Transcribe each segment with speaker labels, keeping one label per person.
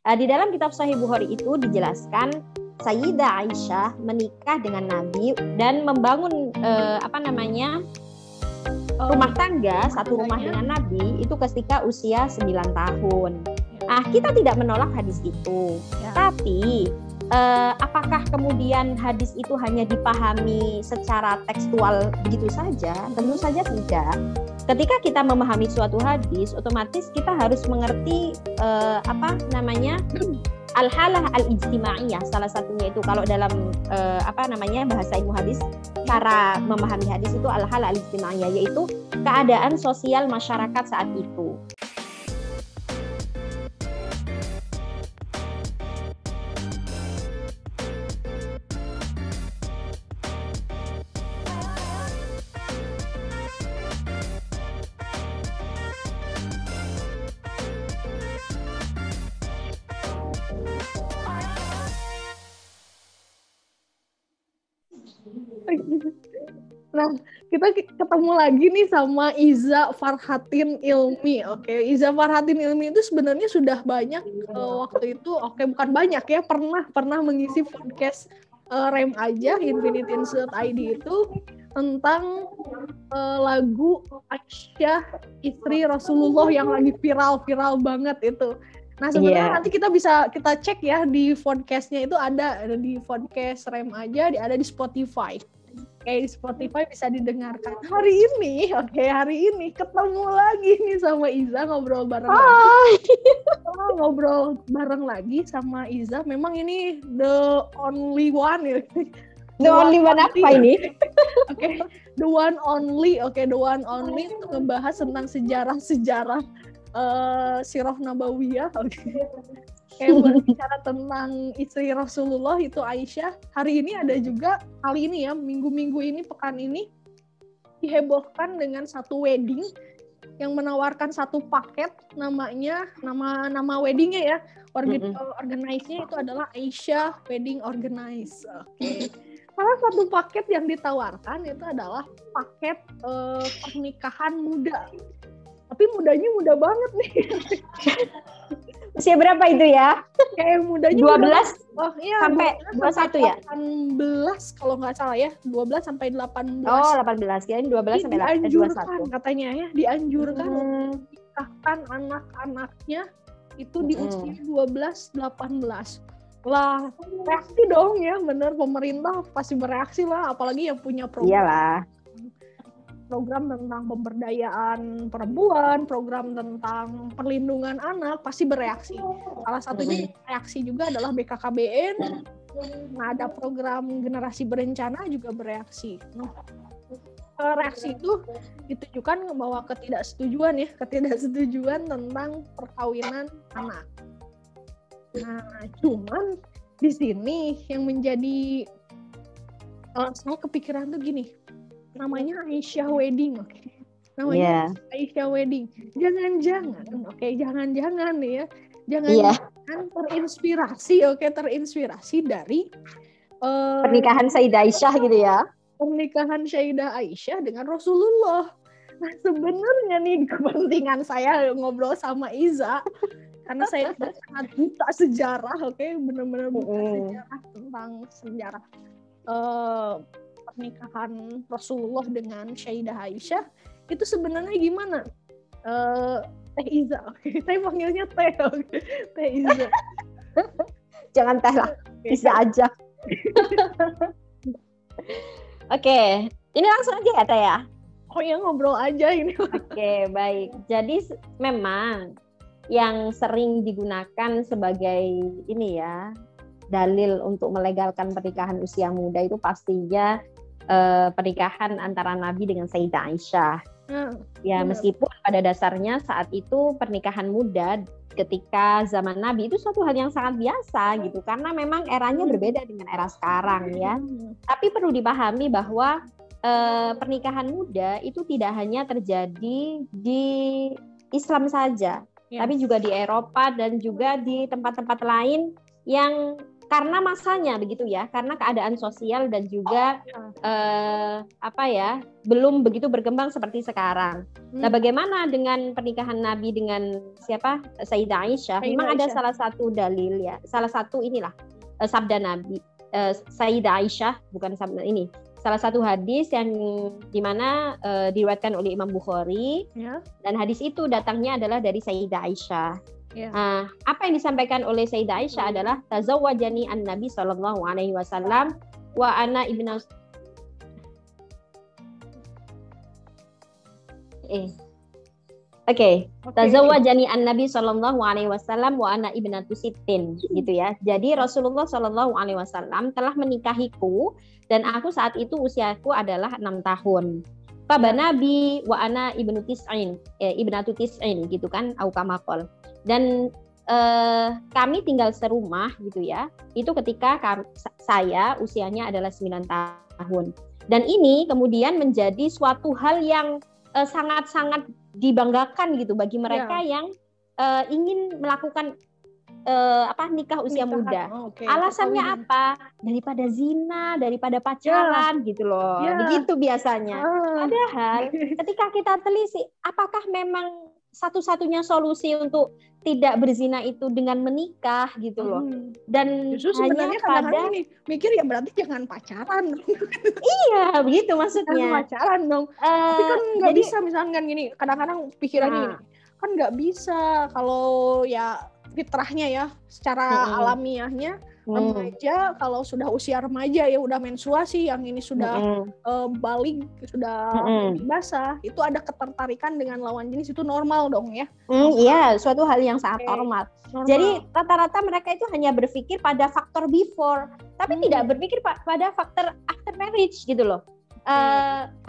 Speaker 1: Di dalam kitab Sahih Bukhari itu dijelaskan Sayyidah Aisyah menikah dengan Nabi dan membangun rumah tangga, satu rumah dengan Nabi itu ketika usia 9 tahun. Nah, kita tidak menolak hadis itu. Tapi apakah kemudian hadis itu hanya dipahami secara tekstual begitu saja? Tentu saja tidak. Ketika kita memahami suatu hadis, otomatis kita harus mengerti al-halah al-ijtimaiyah. Salah satunya itu kalau dalam bahasa ilmu hadis, cara memahami hadis itu al-halah al-ijtimaiyah, yaitu keadaan sosial masyarakat saat itu.
Speaker 2: Nah, kita ketemu lagi nih sama Iza Farhatin Ilmi. Oke, Iza Farhatin Ilmi itu sebenarnya sudah banyak waktu itu, bukan banyak ya, pernah mengisi podcast Rem aja Infinity.id itu tentang lagu Aisyah istri Rasulullah yang lagi viral banget itu. Nah, sebenarnya nanti kita cek ya di podcastnya itu ada di podcast Rem aja, ada di Spotify. Di Spotify bisa didengarkan. Hari ini ketemu lagi nih sama Iza, ngobrol bareng lagi. Ngobrol bareng lagi sama Iza. Memang ini the only one ya.
Speaker 1: The only one apa ini?
Speaker 2: The one only untuk ngebahas tentang sejarah Sirah Nabawiyah. Buat bicara tentang istri Rasulullah itu Aisyah. Hari ini ada juga, kali ini ya, minggu-minggu ini, pekan ini dihebohkan dengan satu wedding yang menawarkan satu paket, nama weddingnya ya, organize-nya itu adalah Aisyah Wedding Organize. Salah satu paket yang ditawarkan itu adalah paket pernikahan muda. Tapi mudanya muda banget nih.
Speaker 1: Usia berapa itu ya?
Speaker 2: Kayak mudanya
Speaker 1: 12 sampai 21 ya?
Speaker 2: 18 kalau nggak salah ya. 12 sampai 18.
Speaker 1: Oh, 18. Kirain 12 sampai 21.
Speaker 2: Dianjurkan katanya ya, dianjurkan menikahkan anak-anaknya itu di usia 12-18. Lah, reaksi dong ya, bener, pemerintah pasti bereaksi lah, apalagi yang punya program tentang pemberdayaan perempuan, program tentang perlindungan anak, pasti bereaksi. Salah satunya reaksi juga adalah BKKBN. Nah, ada program generasi berencana juga bereaksi. Nah, reaksi itu ditujukan bahwa ketidaksetujuan tentang perkawinan anak. Nah, cuman di sini yang menjadi saya kepikiran tuh gini. Namanya Aisyah Wedding, namanya Aisyah Wedding. Jangan-jangan nih ya, jangan terinspirasi dari
Speaker 1: pernikahan Sayyidah Aisyah gitu ya.
Speaker 2: Pernikahan Sayyidah Aisyah dengan Rasulullah. Nah, sebenarnya nih kepentingan saya ngobrol sama Iza karena saya sangat buta sejarah, benar-benar buta sejarah tentang sejarah pernikahan Rasulullah dengan Sayyidah Aisyah itu sebenarnya gimana? Teh Iza, saya panggilnya Teh, Teh Iza.
Speaker 1: Jangan Teh lah, Iza aja. Oke, ini langsung aja ya Teh ya?
Speaker 2: Oh ya, ngobrol aja ini.
Speaker 1: Oke, baik. Jadi memang yang sering digunakan sebagai ini ya, dalil untuk melegalkan pernikahan usia muda itu pastinya pernikahan antara Nabi dengan Sayyidah Aisyah. Meskipun pada dasarnya saat itu pernikahan muda ketika zaman Nabi itu suatu hal yang sangat biasa gitu, karena memang eranya berbeda dengan era sekarang ya. Tapi perlu dipahami bahwa pernikahan muda itu tidak hanya terjadi di Islam saja, tapi juga di Eropa dan juga di tempat-tempat lain yang karena masanya begitu ya, karena keadaan sosial dan juga belum begitu berkembang seperti sekarang. Nah, bagaimana dengan pernikahan Nabi dengan siapa? Sayyidah Aisyah. Memang ada salah satu dalil ya, salah satu sabda Nabi Sayyidah Aisyah, bukan sabda ini. Salah satu hadis yang dimana diriwayatkan oleh Imam Bukhari, dan hadis itu datangnya adalah dari Sayyidah Aisyah. Apa yang disampaikan oleh Sayyidah Aisyah adalah tazawwajani an-nabi sallallahu alaihi wasallam wa ana ibnu tazawwajani an-nabi sallallahu alaihi wasallam wa ana ibnatu sittin, gitu ya. Jadi Rasulullah sallallahu alaihi wasallam telah menikahiku dan aku saat itu usiaku adalah 6 tahun. Nabi wa ana ibnatu tis'in, gitu kan, au kama qol. Dan kami tinggal serumah gitu ya. Itu ketika saya usianya adalah 9 tahun. Dan ini kemudian menjadi suatu hal yang sangat-sangat dibanggakan gitu bagi mereka yang ingin melakukan nikah usia muda. Alasannya apa? Daripada zina, daripada pacaran gitu loh. Begitu biasanya. Padahal ketika kita telisik, apakah memang satu-satunya solusi untuk tidak berzina itu dengan menikah gitu loh. Dan
Speaker 2: justru sebenarnya kadang-kadang mikir ya berarti jangan pacaran.
Speaker 1: Iya, begitu maksudnya.
Speaker 2: Jangan pacaran dong. Tapi kan nggak bisa misalkan gini, kadang-kadang pikirannya gini, kan nggak bisa kalau ya fitrahnya ya, secara alamiahnya remaja kalau sudah usia remaja ya udah menstruasi, yang ini sudah balik, sudah basah, itu ada ketertarikan dengan lawan jenis, itu normal dong ya.
Speaker 1: Iya, suatu hal yang sangat normal. Jadi rata-rata mereka itu hanya berpikir pada faktor before, tapi tidak berpikir pada faktor after marriage gitu loh.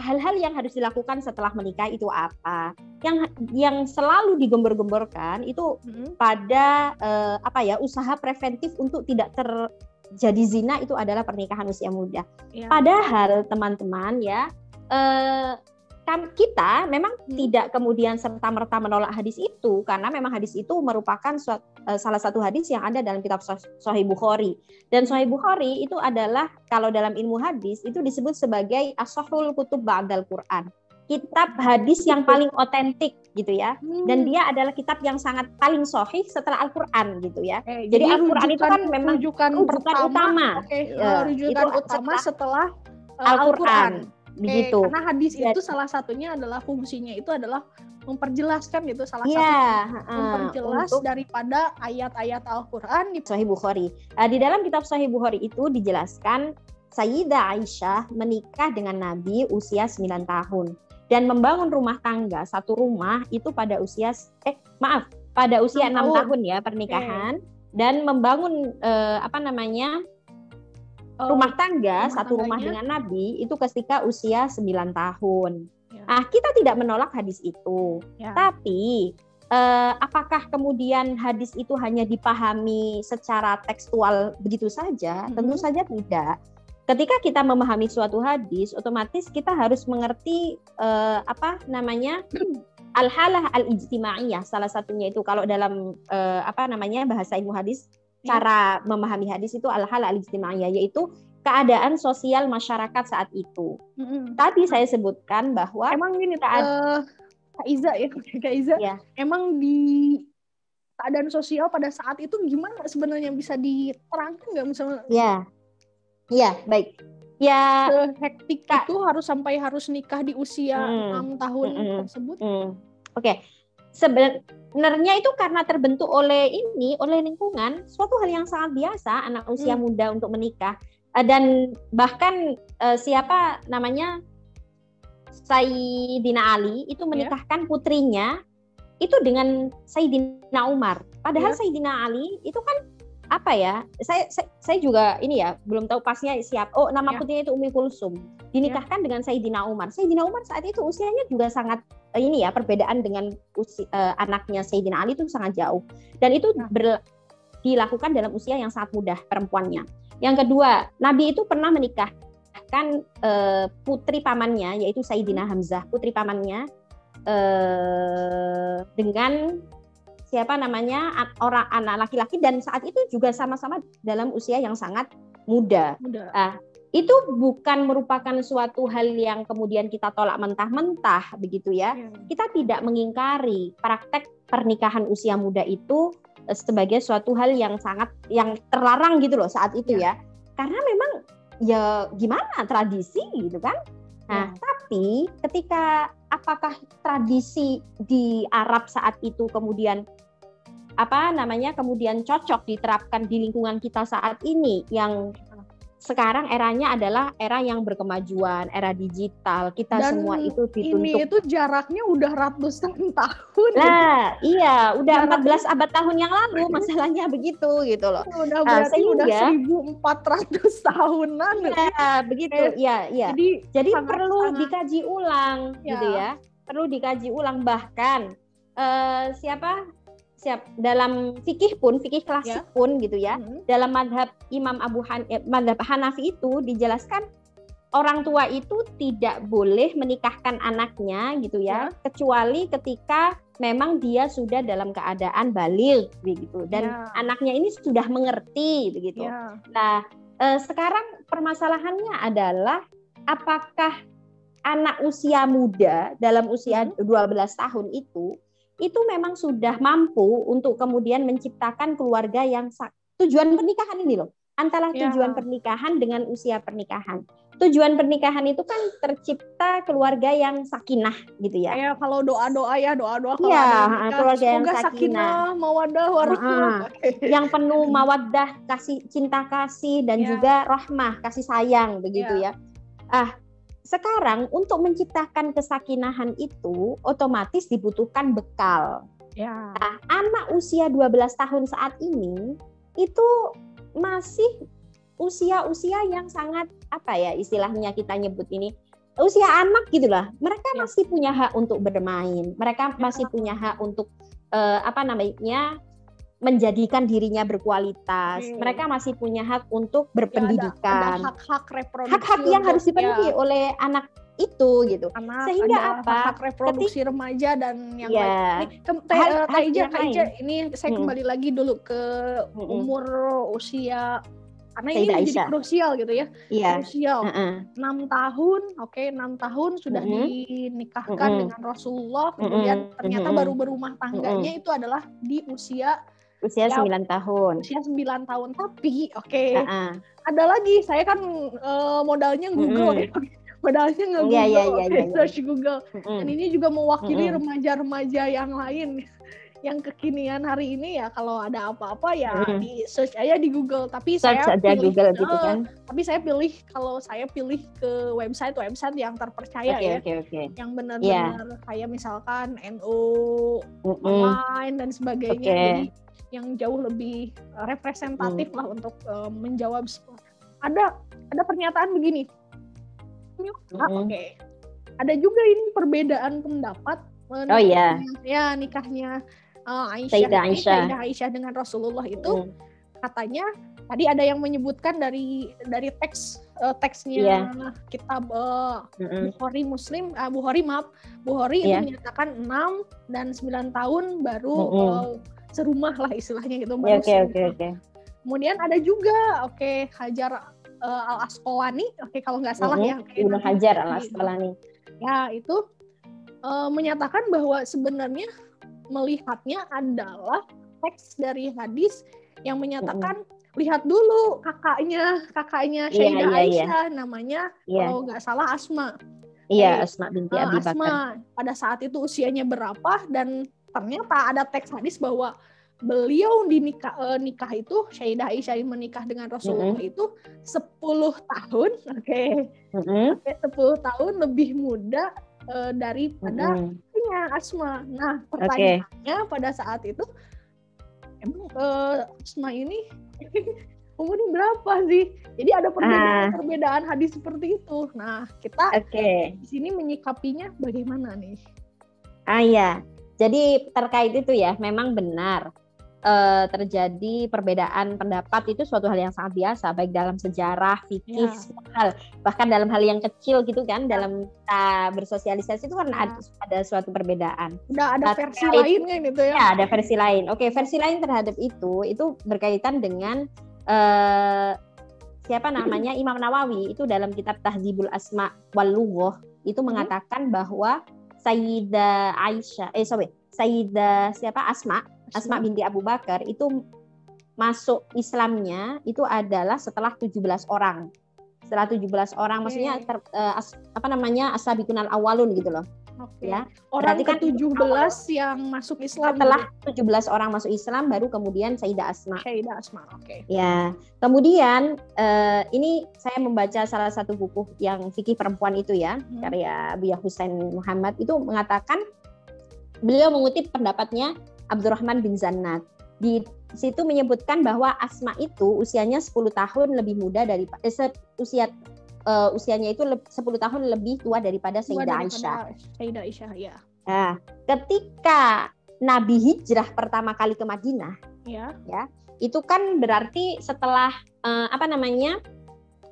Speaker 1: Hal-hal yang harus dilakukan setelah menikah itu apa? Yang selalu digembor-gemborkan itu pada usaha preventif untuk tidak terjadi zina itu adalah pernikahan usia muda. Padahal teman-teman ya, kita memang tidak kemudian serta-merta menolak hadis itu, karena memang hadis itu merupakan salah satu hadis yang ada dalam kitab Sahih Bukhari. Dan Sahih Bukhari itu adalah, kalau dalam ilmu hadis itu disebut sebagai ashahul kutub ba'dal Quran, kitab hadis yang paling otentik gitu ya. Dan dia adalah kitab yang sangat paling sahih setelah Al-Quran gitu ya. Jadi Al-Quran itu kan memang rujukan utama.
Speaker 2: Rujukan utama setelah
Speaker 1: Al-Quran. Begitu.
Speaker 2: Karena hadis itu salah satunya adalah fungsinya itu adalah memperjelaskan, itu salah satu memperjelas daripada ayat-ayat Al-Quran di
Speaker 1: Sahih Bukhari. Di dalam kitab Sahih Bukhari itu dijelaskan Sayyidah Aisyah menikah dengan Nabi usia 9 tahun dan membangun rumah tangga, satu rumah itu pada usia pada usia 6 tahun ya pernikahan, dan membangun rumah tangga, satu rumah dengan Nabi itu ketika usia 9 tahun. Kita tidak menolak hadis itu. Tapi apakah kemudian hadis itu hanya dipahami secara tekstual begitu saja? Tentu saja tidak. Ketika kita memahami suatu hadis, otomatis kita harus mengerti al-halah al-ijtimaiyah. Salah satunya itu kalau dalam bahasa ilmu hadis, cara memahami hadis itu al-hal al-ijtimaiyah, yaitu keadaan sosial masyarakat saat itu. Tadi saya sebutkan bahwa
Speaker 2: emang gini Kak Iza ya, emang di keadaan sosial pada saat itu gimana sebenarnya, bisa diterangkan nggak misalnya?
Speaker 1: Ya, baik. Ya,
Speaker 2: hektik itu harus nikah di usia 6 tahun tersebut.
Speaker 1: Oke. Sebenarnya itu karena terbentuk oleh lingkungan, suatu hal yang sangat biasa anak usia muda untuk menikah. Dan bahkan Sayyidina Ali itu menikahkan putrinya itu dengan Sayyidina Umar. Padahal Sayyidina Ali itu kan saya juga belum tahu pasnya siapa. Nama putrinya itu Ummi Kulsum. Dinikahkan dengan Sayyidina Umar. Sayyidina Umar saat itu usianya juga sangat perbedaan dengan anaknya Sayyidina Ali itu sangat jauh. Dan itu dilakukan dalam usia yang sangat muda perempuannya. Yang kedua, Nabi itu pernah menikahkan putri pamannya, yaitu Sayyidina Hamzah, putri pamannya dengan orang anak laki-laki, dan saat itu juga sama-sama dalam usia yang sangat muda. Itu bukan merupakan suatu hal yang kemudian kita tolak mentah-mentah begitu ya. Kita tidak mengingkari praktek pernikahan usia muda itu sebagai suatu hal yang terlarang gitu loh saat itu ya. Karena memang ya gimana, tradisi gitu kan. Nah, tapi ketika apakah tradisi di Arab saat itu kemudian kemudian cocok diterapkan di lingkungan kita saat ini yang sekarang eranya adalah era yang berkemajuan, era digital. Kita dan semua itu dituntut.
Speaker 2: Ini itu jaraknya udah ratusan tahun.
Speaker 1: Lah, iya, udah 14 abad tahun yang lalu masalahnya begitu gitu loh.
Speaker 2: Udah berarti udah 1400 tahunan.
Speaker 1: Iya, begitu. Iya. Jadi perlu dikaji ulang gitu ya. Perlu dikaji ulang, bahkan dalam fikih klasik pun gitu ya, dalam madhab madhab Hanafi itu dijelaskan orang tua itu tidak boleh menikahkan anaknya gitu ya, kecuali ketika memang dia sudah dalam keadaan baligh begitu, dan anaknya ini sudah mengerti begitu. Nah, sekarang permasalahannya adalah apakah anak usia muda dalam usia 12 tahun itu memang sudah mampu untuk kemudian menciptakan keluarga yang tujuan pernikahan ini loh, antara tujuan pernikahan dengan usia pernikahan. Tujuan pernikahan itu kan tercipta keluarga yang sakinah gitu ya.
Speaker 2: Ya, kalau doa kalau
Speaker 1: keluarga yang sakinah,
Speaker 2: mawaddah warahmah.
Speaker 1: Yang penuh mawaddah, cinta kasih dan juga rahmah, kasih sayang begitu ya. Sekarang untuk menciptakan kesakinahan itu otomatis dibutuhkan bekal. Nah, anak usia 12 tahun saat ini itu masih usia-usia yang sangat istilahnya kita nyebut ini usia anak gitulah. Mereka masih punya hak untuk bermain. Mereka masih punya hak untuk menjadikan dirinya berkualitas. Mereka masih punya hak untuk berpendidikan.
Speaker 2: Ada hak-hak reproduksi.
Speaker 1: Hak-hak yang harus dipenuhi oleh anak itu gitu. Sehingga
Speaker 2: hak reproduksi remaja dan yang lain. Taija, ini saya kembali lagi dulu ke umur usia, karena ini menjadi krusial gitu ya. Krusial. 6 tahun, 6 tahun sudah dinikahkan dengan Rasulullah, kemudian ternyata baru berumah tangganya itu adalah di usia
Speaker 1: 9 tahun.
Speaker 2: Usia 9 tahun. Tapi ada lagi, saya kan modalnya Google modalnya nge-Google, search Google. Dan ini juga mewakili remaja-remaja yang lain yang kekinian hari ini ya, kalau ada apa-apa ya di search aja di Google. Tapi saya pilih Google gitu kan. Tapi kalau saya pilih ke website yang terpercaya yang benar-benar kayak misalkan NU online dan sebagainya. Jadi yang jauh lebih representatif lah untuk menjawab. Ada pernyataan begini. Ada juga ini perbedaan pendapat nikahnya Aisyah dengan Rasulullah itu. Katanya tadi ada yang menyebutkan dari teksnya kitab Bukhari itu menyatakan 6 dan 9 tahun baru serumah lah istilahnya gitu. Kemudian ada juga Hajar Al-Asqalani, kalau nggak salah
Speaker 1: Ibnu Hajar Al-Asqalani.
Speaker 2: Ya, itu menyatakan bahwa sebenarnya melihatnya adalah teks dari hadis yang menyatakan lihat dulu kakaknya Sayyidah Aisyah, namanya kalau nggak salah Asma.
Speaker 1: Asma binti Abi Bakar.
Speaker 2: Pada saat itu usianya berapa, dan ternyata ada teks hadis bahwa beliau nikah itu, Sayyidah Aisyah menikah dengan Rasulullah itu 10 tahun, 10 tahun lebih muda daripada Asma. Nah, pertanyaannya pada saat itu, emang Asma ini umurnya berapa sih? Jadi ada perbedaan hadis seperti itu. Nah, kita di sini menyikapinya bagaimana nih?
Speaker 1: Jadi terkait itu ya, memang benar. terjadi perbedaan pendapat itu suatu hal yang sangat biasa, baik dalam sejarah, fikih, semua hal, bahkan dalam hal yang kecil gitu kan, dalam kita bersosialisasi itu kan ada suatu perbedaan.
Speaker 2: Udah ada versi lain kan itu ya?
Speaker 1: Ya, ada versi lain. Oke, versi lain terhadap itu berkaitan dengan siapa namanya Imam Nawawi itu dalam kitab Tahdzibul Asma wal Lughah itu mengatakan bahwa Sayyidah Asma binti Abu Bakar itu masuk Islamnya itu adalah setelah 17 orang. Setelah 17 orang maksudnya as-sabiqunal awwalun gitu loh.
Speaker 2: Ya. Orang ke-17 yang masuk Islam.
Speaker 1: Setelah 17 orang masuk Islam baru kemudian Sayyidah Asma.
Speaker 2: Oke.
Speaker 1: Ya. Kemudian ini saya membaca salah satu buku yang fikih perempuan itu ya, karya Buya Husain Muhammad itu mengatakan beliau mengutip pendapatnya Abdurrahman bin Zannat. Di situ menyebutkan bahwa Asma itu usianya 10 tahun lebih muda dari usianya itu 10 tahun lebih tua daripada Sayyidah Aisyah. Ya. Nah, ketika Nabi hijrah pertama kali ke Madinah, ya, itu kan berarti setelah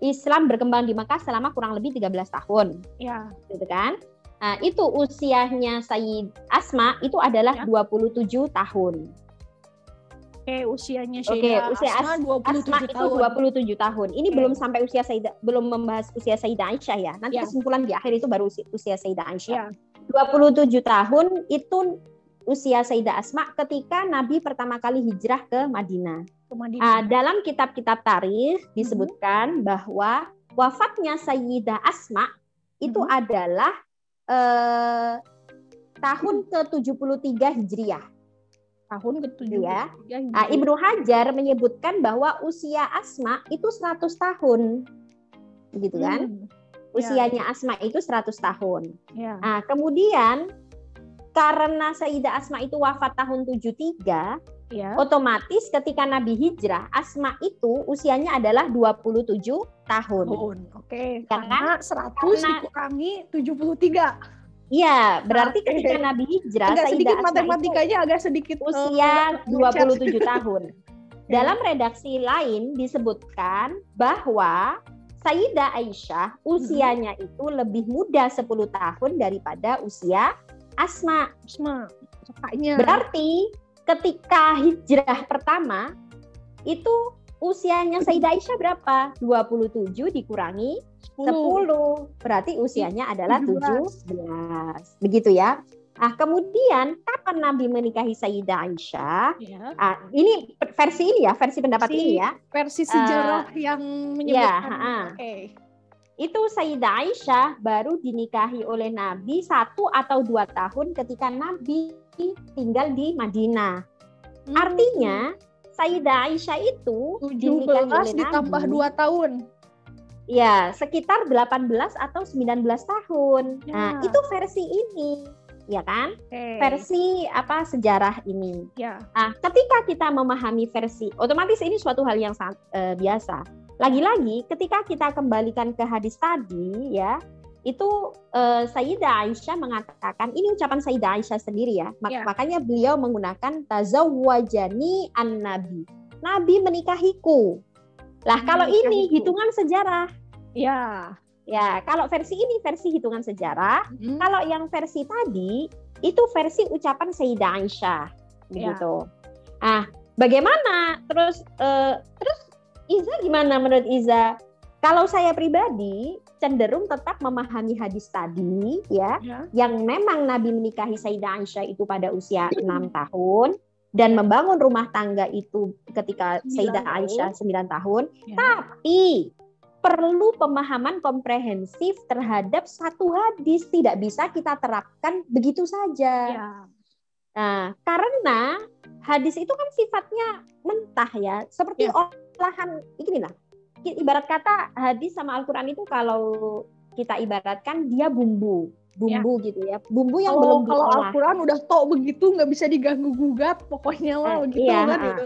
Speaker 1: Islam berkembang di Mekah selama kurang lebih 13 tahun.
Speaker 2: Ya.
Speaker 1: Gitu kan? Nah, itu usianya Sayyidah Asma itu adalah 27 tahun.
Speaker 2: Usianya Asma 27
Speaker 1: tahun. Itu 27 tahun. Ini belum sampai belum membahas usia Sayyidah Aisyah ya. Nanti kesimpulan di akhir itu baru usia Sayyidah Aisyah. 27 tahun itu usia Sayyidah Asma ketika Nabi pertama kali hijrah ke Madinah. Dalam kitab-kitab tarikh disebutkan bahwa wafatnya Sayyidah Asma itu adalah tahun ke-73 Hijriah.
Speaker 2: Tahun ke-73 Hijriah.
Speaker 1: Ibnu Hajar menyebutkan bahwa usia Asma itu 100 tahun. Begitu kan? Usianya Asma itu 100 tahun. Nah, kemudian karena Sayyidah Asma itu wafat tahun 73, otomatis ketika Nabi hijrah, Asma itu usianya adalah 27 tahun.
Speaker 2: Oke, karena 100 dikurangi 73.
Speaker 1: Iya, berarti ketika Nabi hijrah,
Speaker 2: agak sedikit matematikanya agak sedikit
Speaker 1: usia 27 tahun. Dalam redaksi lain disebutkan bahwa Sayyidah Aisyah usianya itu lebih muda 10 tahun daripada usia Asma. Berarti ketika hijrah pertama itu usianya Sayyidah Aisyah berapa? 27 dikurangi 10. Berarti usianya adalah 17. Begitu ya. Nah, kemudian kapan Nabi menikahi Sayyidah Aisyah? Ini versi ini ya, versi pendapat ini ya.
Speaker 2: Versi sejarah yang menyebutkan.
Speaker 1: Itu Sayyidah Aisyah baru dinikahi oleh Nabi 1 atau 2 tahun ketika Nabi tinggal di Madinah. Artinya Sayyidah Aisyah itu
Speaker 2: 17 ditambah 2 tahun.
Speaker 1: Ya, sekitar 18 atau 19 tahun. Nah, itu versi ini, ya kan? Versi sejarah ini. Nah, ketika kita memahami versi, otomatis ini suatu hal yang sangat biasa. Lagi-lagi ketika kita kembalikan ke hadis tadi ya, itu Sayyidah Aisyah mengatakan, ini ucapan Sayyidah Aisyah sendiri ya, makanya beliau menggunakan tazawwajani an-nabi. Nabi menikahiku. Lah kalau ini hitungan sejarah. Ya, kalau versi ini versi hitungan sejarah, kalau yang versi tadi itu versi ucapan Sayyidah Aisyah. Begitu. Ah, bagaimana? Terus Iza gimana menurut Iza? Kalau saya pribadi cenderung tetap memahami hadis tadi ya, yang memang Nabi menikahi Sayyidah Aisyah itu pada usia 6 tahun dan membangun rumah tangga itu ketika Sayyidah Aisyah 9 tahun, tapi perlu pemahaman komprehensif terhadap satu hadis, tidak bisa kita terapkan begitu saja. Nah, karena hadis itu kan sifatnya mentah ya, seperti olahan inilah. Ibarat kata hadis sama Al-Quran itu kalau kita ibaratkan dia bumbu gitu ya, bumbu yang belum diolah.
Speaker 2: Kalau Al-Quran udah tok begitu nggak bisa diganggu gugat, pokoknya lah begitu kan gitu.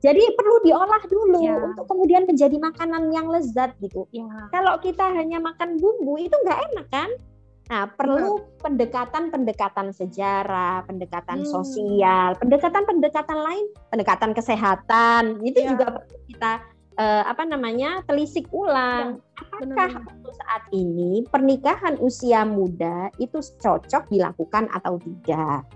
Speaker 1: Jadi perlu diolah dulu untuk kemudian menjadi makanan yang lezat gitu. Kalau kita hanya makan bumbu itu nggak enak kan? Nah, perlu pendekatan-pendekatan sejarah, pendekatan sosial, pendekatan-pendekatan lain, pendekatan kesehatan, itu juga perlu kita telisik ulang. Apakah untuk saat ini pernikahan usia muda itu cocok dilakukan atau tidak?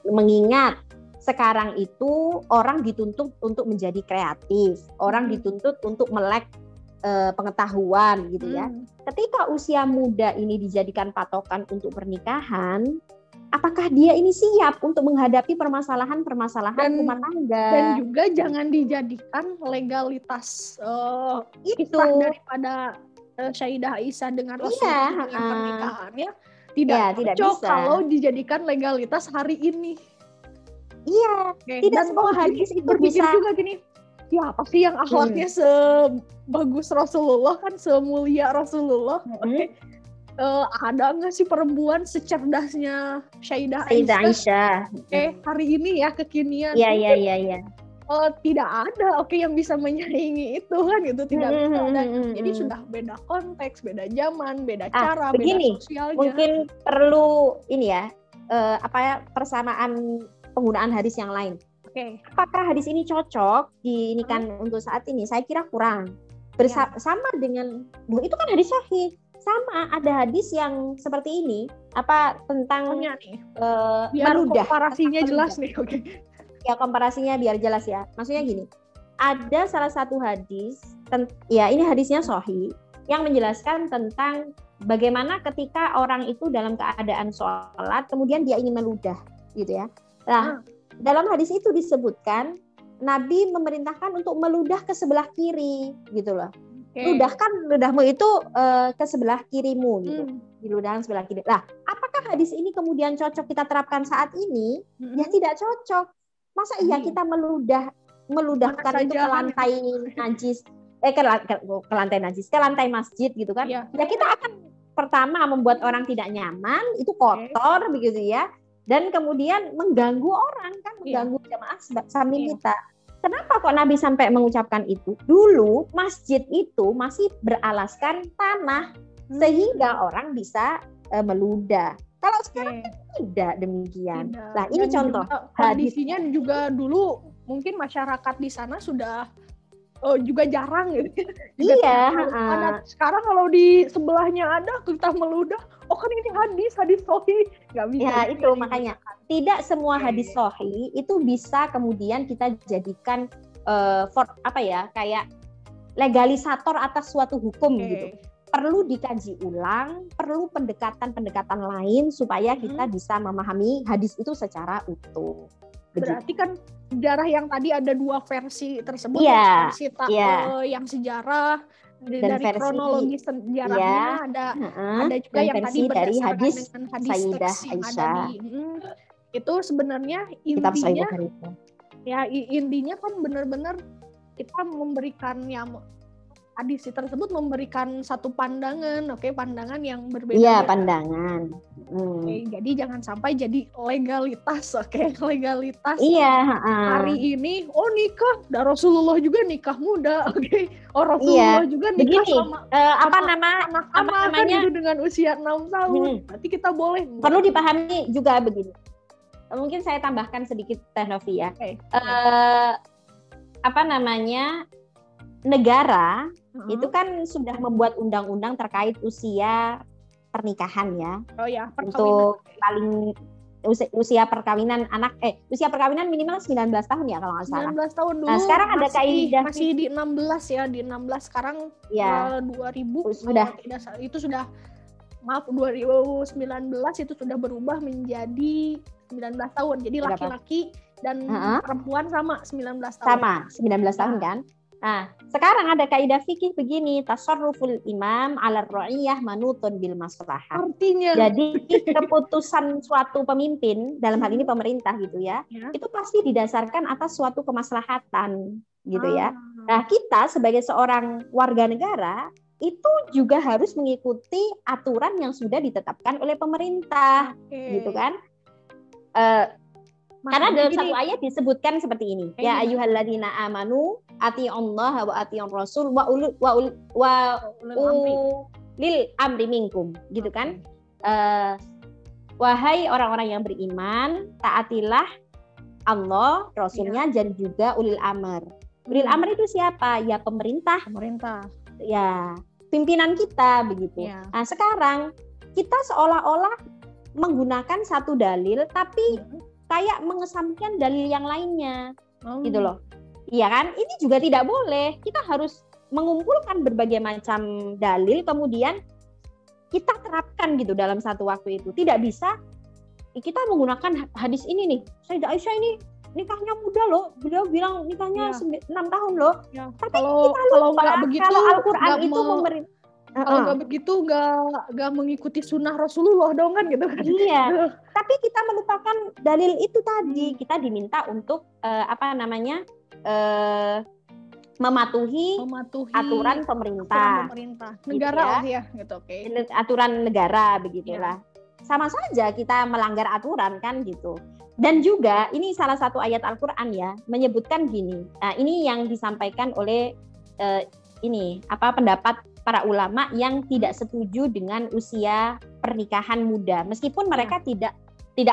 Speaker 1: Mengingat sekarang itu orang dituntut untuk menjadi kreatif, orang dituntut untuk melek pengetahuan gitu ya. Ketika usia muda ini dijadikan patokan untuk pernikahan, apakah dia ini siap untuk menghadapi permasalahan rumah tangga?
Speaker 2: Dan juga jangan dijadikan legalitas itu daripada Syahidah Aisyah dengan Rasulullah dengan pernikahannya tidak cocok bisa kalau dijadikan legalitas hari ini.
Speaker 1: Iya, tidak semua hadis itu
Speaker 2: berpikir juga gini. Ya apa sih yang akhlaknya sebagus Rasulullah, kan semulia Rasulullah. Ada nggak sih perempuan secerdasnya Syahidah Aisyah? Hari ini ya kekinian.
Speaker 1: Iya.
Speaker 2: Tidak ada yang bisa menyaingi itu kan, itu tidak bisa. Jadi sudah beda konteks, beda zaman, beda cara, beda sosialnya.
Speaker 1: Mungkin perlu ini ya, persamaan penggunaan hadis yang lain. Apakah hadis ini cocok diinikan untuk saat ini? Saya kira kurang. Sama dengan itu kan hadis sahih. Sama ada hadis yang seperti ini tentang
Speaker 2: biar meludah. Komparasinya jelas nih.
Speaker 1: Ya, komparasinya biar jelas ya. Maksudnya gini. Ada salah satu hadis, ini hadisnya sahih, yang menjelaskan tentang bagaimana ketika orang itu dalam keadaan sholat kemudian dia ingin meludah gitu ya. Nah, dalam hadis itu disebutkan Nabi memerintahkan untuk meludah ke sebelah kiri gitu loh. Ludahkan ludahmu itu ke sebelah kirimu gitu. Diludahkan sebelah kiri. Nah, apakah hadis ini kemudian cocok kita terapkan saat ini? Ya tidak cocok. Masa iya kita meludahkan itu ke lantai najis, ke lantai masjid gitu kan? Ya kita akan pertama membuat orang tidak nyaman, itu kotor begitu ya. Dan kemudian mengganggu orang kan, mengganggu jamaah samping kita. Kenapa kok Nabi sampai mengucapkan itu? Dulu masjid itu masih beralaskan tanah sehingga orang bisa meludah. Kalau sekarang tidak demikian. Nah, ini contoh.
Speaker 2: Kondisinya juga dulu mungkin masyarakat di sana sudah juga jarang gitu. Sekarang kalau di sebelahnya ada kita meludah, kan ini hadis sahih, nggak bisa.
Speaker 1: Ya itu makanya tidak semua hadis sahih itu bisa kemudian kita jadikan kayak legalisator atas suatu hukum gitu. Perlu dikaji ulang, perlu pendekatan-pendekatan lain supaya kita bisa memahami hadis itu secara utuh.
Speaker 2: Berarti kan sejarah yang tadi ada dua versi tersebut, versi yang sejarah dan dari kronologi sejarahnya ada juga yang tadi
Speaker 1: dari hadis
Speaker 2: dengan hadis
Speaker 1: Sayyidah
Speaker 2: Aisyah. Itu sebenarnya intinya kan benar-benar kita memberikan hadis tersebut memberikan satu pandangan, pandangan yang berbeda.
Speaker 1: Iya, pandangan.
Speaker 2: Jadi jangan sampai jadi legalitas, legalitas.
Speaker 1: Iya.
Speaker 2: Hari ini, nikah, dan Rasulullah juga nikah muda, Rasulullah juga nikah sama namanya gitu dengan usia 6 tahun. Berarti kita boleh.
Speaker 1: Perlu dipahami juga begini. Mungkin saya tambahkan sedikit Teh Novi ya. Negara itu kan sudah membuat undang-undang terkait usia pernikahan ya. Untuk paling usia perkawinan anak usia perkawinan minimal 19 tahun ya kalau nggak salah.
Speaker 2: 19 tahun dulu.
Speaker 1: Nah, sekarang ada kaidah
Speaker 2: masih di 16 ya, di 16 sekarang 2000
Speaker 1: sudah
Speaker 2: itu sudah 2019 itu sudah berubah menjadi 19 tahun. Jadi laki-laki dan perempuan sama 19 tahun.
Speaker 1: Sama 19 tahun kan? Nah, sekarang ada kaidah fikih begini, tasarruful imam 'ala ar-ra'iyah manutun bil maslahah.
Speaker 2: Artinya,
Speaker 1: jadi keputusan suatu pemimpin, dalam hal ini pemerintah gitu ya, itu pasti didasarkan atas suatu kemaslahatan gitu ya. Nah, kita sebagai seorang warga negara itu juga harus mengikuti aturan yang sudah ditetapkan oleh pemerintah, gitu kan? Karena dalam satu ayat disebutkan seperti ini, ya ayyuhalladzina amanu atiiullaha wa atiiur rasul wa ulil amri minkum, gitu kan? wahai orang-orang yang beriman, taatilah Allah, Rasulnya, dan juga ulil amr. Ulil amr itu siapa? Ya pemerintah. Ya pimpinan kita begitu.
Speaker 2: Ya.
Speaker 1: Nah sekarang kita seolah-olah menggunakan satu dalil, tapi kayak mengesampingkan dalil yang lainnya, gitu loh. Iya kan? Ini juga tidak boleh. Kita harus mengumpulkan berbagai macam dalil, kemudian kita terapkan gitu dalam satu waktu itu. Tidak bisa kita menggunakan hadis ini nih. Sayyidah Aisyah ini nikahnya muda loh. Beliau bilang nikahnya 6 tahun loh.
Speaker 2: Ya.
Speaker 1: Tapi
Speaker 2: kalau nggak begitu,
Speaker 1: kalau Al-Quran itu
Speaker 2: kalau nggak begitu nggak mengikuti sunnah Rasulullah dong kan gitu kan.
Speaker 1: Iya. Tapi kita melupakan dalil itu tadi. Kita diminta untuk mematuhi aturan pemerintah.
Speaker 2: Negara
Speaker 1: gitu
Speaker 2: lah ya gitu. Okay.
Speaker 1: Aturan negara begitulah. Sama saja kita melanggar aturan kan gitu. Dan juga ini salah satu ayat Al-Qur'an ya menyebutkan gini. Nah, ini yang disampaikan oleh pendapat para ulama yang tidak setuju dengan usia pernikahan muda. Meskipun mereka tidak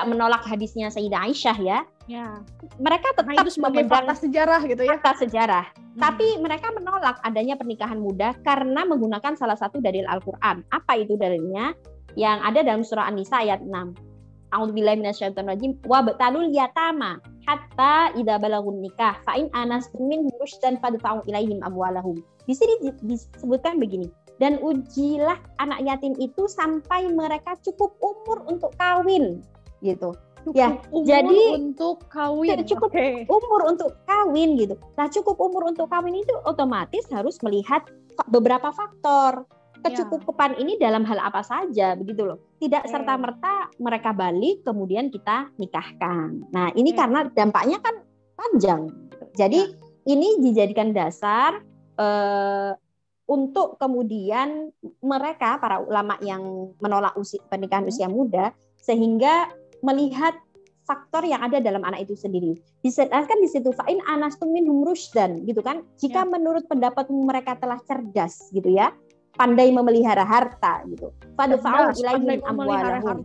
Speaker 1: menolak hadisnya Sayyidah Aisyah ya. Ya. Mereka tetap
Speaker 2: itu sebagai fakta sejarah gitu ya.
Speaker 1: Fakta sejarah. Tapi mereka menolak adanya pernikahan muda karena menggunakan salah satu dalil Al-Qur'an. Apa itu dalilnya? Yang ada dalam surah An-Nisa ayat 6. A'udzubillahi minasyaitonirrajim wa batalul yatama hatta idza balagun nikah fa in anastum minhum rusydan fadfa'u ilaihim amwalahum. Di sini disebutkan begini. Dan ujilah anak yatim itu sampai mereka cukup umur untuk kawin gitu. Jadi
Speaker 2: untuk kawin.
Speaker 1: Cukup umur untuk kawin gitu. Nah, cukup umur untuk kawin itu otomatis harus melihat beberapa faktor. Kecukupan ini dalam hal apa saja begitu loh. Tidak serta-merta mereka balik kemudian kita nikahkan. Nah, ini karena dampaknya kan panjang. Jadi ini dijadikan dasar untuk kemudian mereka para ulama yang menolak pernikahan usia muda sehingga melihat faktor yang ada dalam anak itu sendiri. Dijelaskan di situ fa'in anastum minhum rusydan gitu kan. Jika menurut pendapatmu mereka telah cerdas gitu ya, pandai memelihara harta gitu. Fadfa'u ilaihim amwalahum.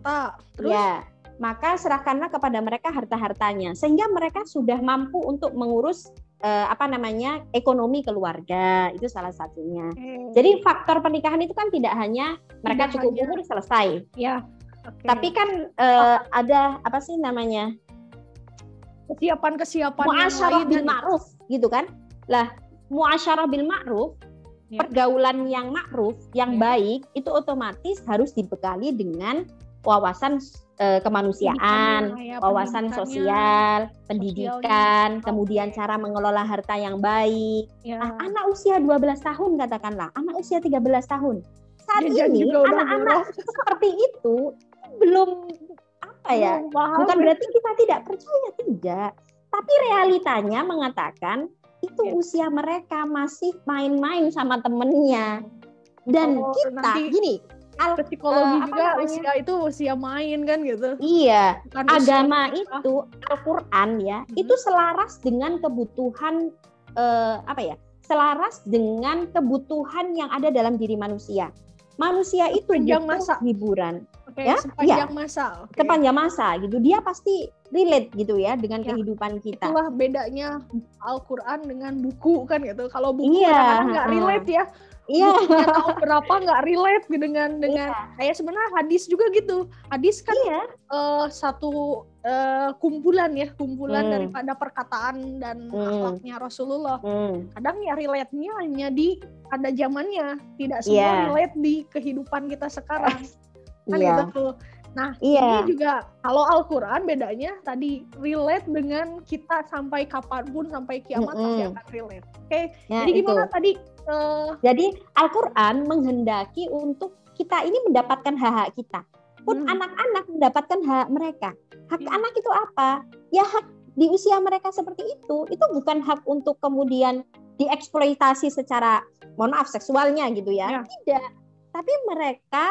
Speaker 1: Ya, maka serahkanlah kepada mereka harta-hartanya sehingga mereka sudah mampu untuk mengurus ekonomi keluarga. Itu salah satunya. Jadi faktor pernikahan itu kan tidak hanya mereka cukup umur selesai.
Speaker 2: Ya.
Speaker 1: Tapi kan ada kesiapan muasyarah bil ma'ruf gitu kan. Lah, muasyarah bil ma'ruf, pergaulan yang ma'ruf, yang baik itu otomatis harus dibekali dengan wawasan kemanusiaan, wawasan sosial, pendidikan, kemudian cara mengelola harta yang baik. Nah, anak usia 12 tahun katakanlah, anak usia 13 tahun. Saat ini anak-anak seperti itu belum bukan berarti kita tidak percaya, tidak. Tapi realitanya mengatakan itu usia mereka masih main-main sama temennya. Dan kita gini,
Speaker 2: psikologi juga usia itu usia main kan gitu.
Speaker 1: Iya, bukan agama itu Al-Qur'an ya, itu selaras dengan kebutuhan selaras dengan kebutuhan yang ada dalam diri manusia. Manusia itu butuh hiburan.
Speaker 2: Sepanjang masa.
Speaker 1: Sepanjang masa gitu. Dia pasti relate gitu ya dengan kehidupan kita.
Speaker 2: Itulah bedanya Al-Qur'an dengan buku kan gitu. Kalau buku kadang-kadang nggak relate ya.
Speaker 1: Iya.
Speaker 2: Tahu berapa nggak relate dengan kayak sebenarnya hadis juga gitu. Hadis kan satu kumpulan daripada perkataan dan akhlaknya Rasulullah. Kadang ya relate-nya hanya pada zamannya, tidak semua relate di kehidupan kita sekarang. Kan gitu. Nah, ini juga kalau Al-Qur'an bedanya tadi relate dengan kita sampai kapanpun, sampai kiamat pasti akan relate. Jadi gimana tadi?
Speaker 1: Jadi Al-Qur'an menghendaki untuk kita ini mendapatkan hak-hak kita. Pun anak-anak mendapatkan hak mereka. Hak anak itu apa? Ya hak di usia mereka seperti itu bukan hak untuk kemudian dieksploitasi secara, mohon maaf, seksualnya gitu ya. Tidak. Tapi mereka,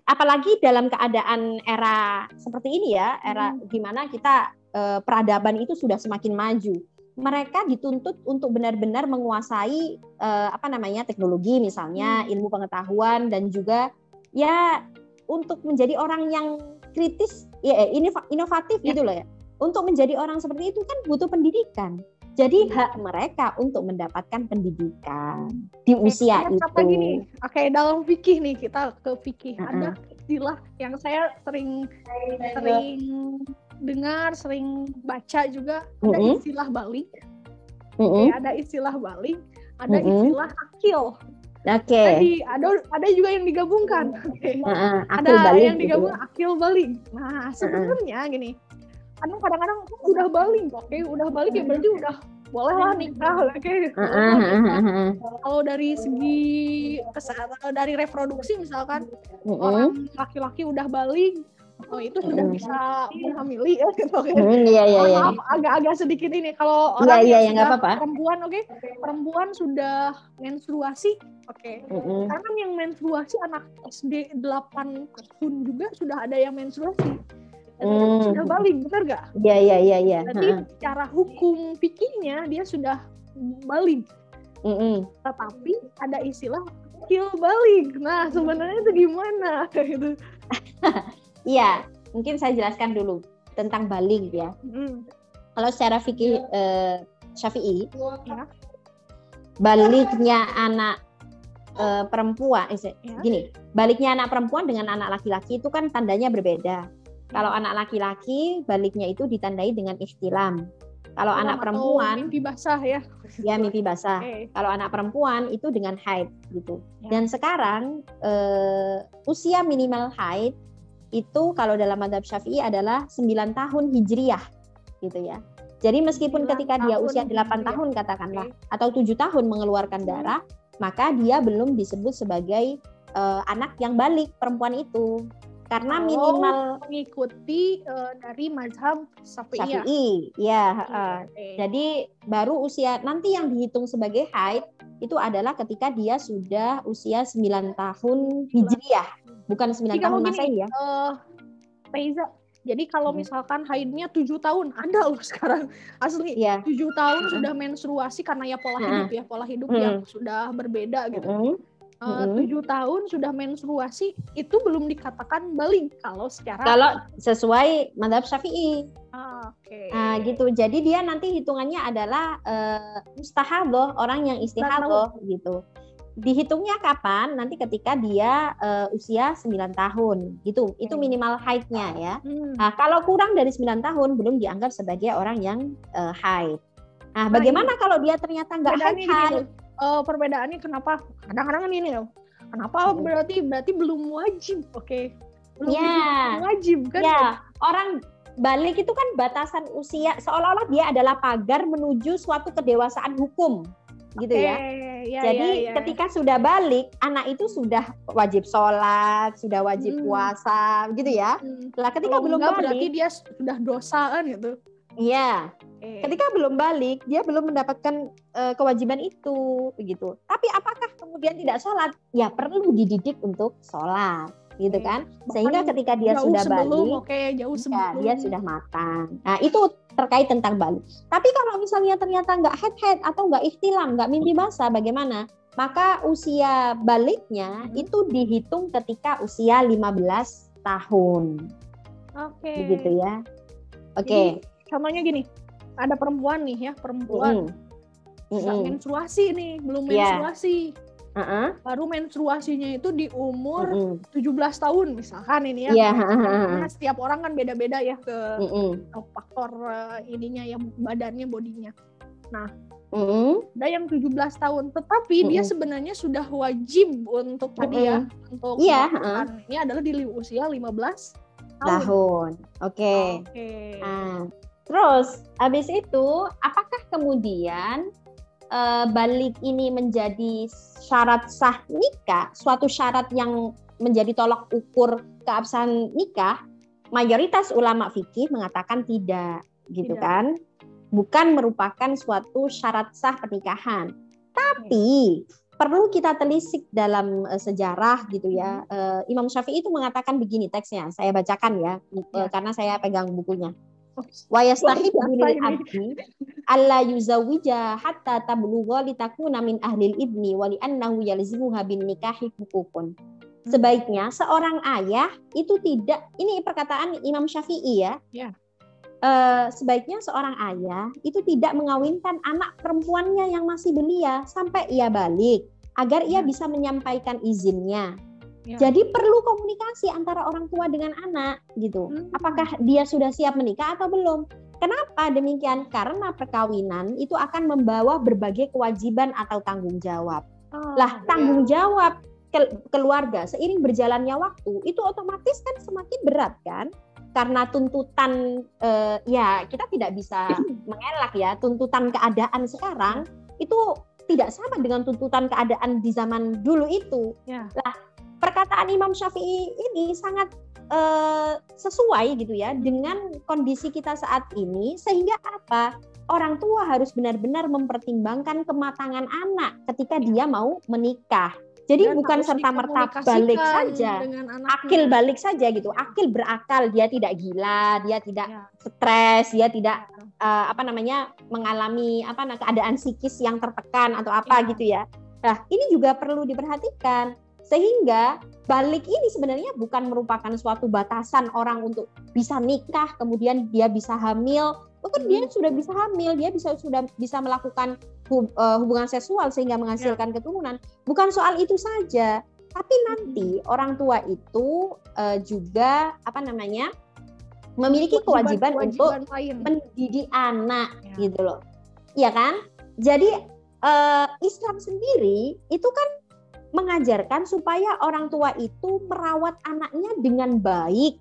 Speaker 1: apalagi dalam keadaan era seperti ini ya, era di mana kita peradaban itu sudah semakin maju. Mereka dituntut untuk benar-benar menguasai teknologi misalnya, ilmu pengetahuan dan juga ya untuk menjadi orang yang kritis, inovatif gitu loh ya. Untuk menjadi orang seperti itu kan butuh pendidikan. Jadi hak mereka untuk mendapatkan pendidikan di usia itu.
Speaker 2: Gini, dalam fikih nih, kita ke fikih. Ada istilah yang saya sering dengar, sering baca juga. Ada istilah balik. Ada istilah balik. Ada istilah akil. Jadi ada juga yang digabungkan. Ada
Speaker 1: balik,
Speaker 2: yang digabung gitu. Akil balik. Nah sebenarnya gini. Kadang-kadang udah balik, udah balik ya berarti udah boleh lah nikah, Kalau dari segi kesehatan, dari reproduksi misalkan orang laki-laki udah balik, itu sudah bisa menghamili ya, gitu. Maaf, agak sedikit ini kalau orang yang sudah perempuan, perempuan sudah menstruasi, karena yang menstruasi anak SD 8 tahun juga sudah ada yang menstruasi. Sudah balik, benar nggak?
Speaker 1: Iya.
Speaker 2: Jadi secara hukum fikihnya dia sudah balik. Tetapi ada istilah akil balik. Nah sebenarnya itu gimana? Gitu.
Speaker 1: Iya, mungkin saya jelaskan dulu tentang balik ya. Kalau secara fikih Syafi'i, baliknya anak perempuan, gini, baliknya anak perempuan dengan anak laki-laki itu kan tandanya berbeda. Kalau anak laki-laki baliknya itu ditandai dengan ihtilam. Kalau anak perempuan
Speaker 2: mimpi basah ya.
Speaker 1: Ya mimpi basah. Kalau anak perempuan itu dengan haid gitu. Dan sekarang usia minimal haid itu kalau dalam mazhab Syafi'i adalah 9 tahun hijriyah gitu ya. Jadi meskipun ketika dia usia 8 tahun katakanlah atau 7 tahun mengeluarkan darah, maka dia belum disebut sebagai anak yang balik perempuan itu. Karena minimal
Speaker 2: mengikuti dari mazhab
Speaker 1: Syafi'i. Jadi baru usia nanti yang dihitung sebagai haid itu adalah ketika dia sudah usia 9 tahun hijriyah, bukan 9 tahun Masehi ya.
Speaker 2: Faiza, jadi kalau misalkan haidnya 7 tahun, ada loh sekarang asli 7 tahun sudah menstruasi karena ya pola hidup yang sudah berbeda gitu. 7 tahun sudah menstruasi itu belum dikatakan balik kalau
Speaker 1: sesuai mazhab Syafi'i. Nah, gitu. Jadi dia nanti hitungannya adalah mustahadah, orang yang istihadah gitu. Dihitungnya kapan? Nanti ketika dia usia 9 tahun gitu. Itu minimal haidnya ya. Nah, kalau kurang dari 9 tahun belum dianggap sebagai orang yang haid. Nah, bagaimana kalau dia ternyata nggak haid?
Speaker 2: Perbedaannya kenapa? Kadang-kadang kan ini loh. Kenapa berarti belum wajib? Belum wajib kan?
Speaker 1: Ya, orang balik itu kan batasan usia seolah-olah dia adalah pagar menuju suatu kedewasaan hukum. Gitu ya. Jadi ketika sudah balik, anak itu sudah wajib sholat, sudah wajib puasa, gitu ya. Lah ketika belum balik,
Speaker 2: berarti dia sudah dosa kan gitu.
Speaker 1: Iya. Ketika belum balik, dia belum mendapatkan kewajiban itu, begitu. Tapi apakah kemudian tidak sholat? Ya perlu dididik untuk sholat, gitu kan? Sehingga ketika dia sudah balik, dia sudah matang. Nah itu terkait tentang balik. Tapi kalau misalnya ternyata nggak haid atau nggak ihtilam, nggak mimpi basah, bagaimana? Maka usia baliknya itu dihitung ketika usia 15 tahun. Begitu ya.
Speaker 2: Contohnya gini, ada perempuan nih ya, menstruasi nih, belum menstruasi. Baru menstruasinya itu di umur 17 tahun misalkan ini ya. Nah, setiap orang kan beda-beda ya ke faktor ininya ya, badannya, bodinya. Nah, ada yang 17 tahun, tetapi dia sebenarnya sudah wajib untuk tadi ya, untuk ini adalah di usia 15 tahun.
Speaker 1: Nah, terus habis itu apakah kemudian balik ini menjadi syarat sah nikah, suatu syarat yang menjadi tolak ukur keabsahan nikah? Mayoritas ulama fikih mengatakan tidak, gitu kan? Bukan merupakan suatu syarat sah pernikahan. Tapi perlu kita telisik dalam sejarah gitu ya. Imam Syafi'i itu mengatakan begini teksnya, saya bacakan ya, karena saya pegang bukunya. Wa yastahibu lil abdi alla yuzawwija hatta tablugha litakuna min ahlil ibni wa li annahu yalzimuha bin nikahi hukukun. Sebaiknya seorang ayah itu tidak, ini perkataan Imam Syafi'i ya.
Speaker 2: Ya.
Speaker 1: Sebaiknya seorang ayah itu tidak mengawinkan anak perempuannya yang masih belia sampai ia balik, agar ia bisa menyampaikan izinnya. Ya. Jadi perlu komunikasi antara orang tua dengan anak gitu. Apakah dia sudah siap menikah atau belum? Kenapa demikian? Karena perkawinan itu akan membawa berbagai kewajiban atau tanggung jawab. Tanggung jawab keluarga seiring berjalannya waktu itu otomatis kan semakin berat kan, karena tuntutan ya kita tidak bisa mengelak ya, tuntutan keadaan sekarang itu tidak sama dengan tuntutan keadaan di zaman dulu itu. Lah perkataan Imam Syafi'i ini sangat sesuai gitu ya dengan kondisi kita saat ini, sehingga apa? Orang tua harus benar-benar mempertimbangkan kematangan anak ketika dia mau menikah. Jadi dan bukan serta-merta balik saja, akil balik saja gitu. Akil berakal, dia tidak gila, dia tidak stres, dia tidak mengalami keadaan psikis yang tertekan atau apa gitu ya. Nah, ini juga perlu diperhatikan. Sehingga balik ini sebenarnya bukan merupakan suatu batasan orang untuk bisa nikah, kemudian dia bisa hamil. Mungkin dia sudah bisa hamil, dia sudah bisa melakukan hubungan seksual sehingga menghasilkan keturunan. Bukan soal itu saja, tapi nanti orang tua itu juga memiliki kewajiban untuk mendidik anak gitu loh. Iya kan? Jadi Islam sendiri itu kan mengajarkan supaya orang tua itu merawat anaknya dengan baik.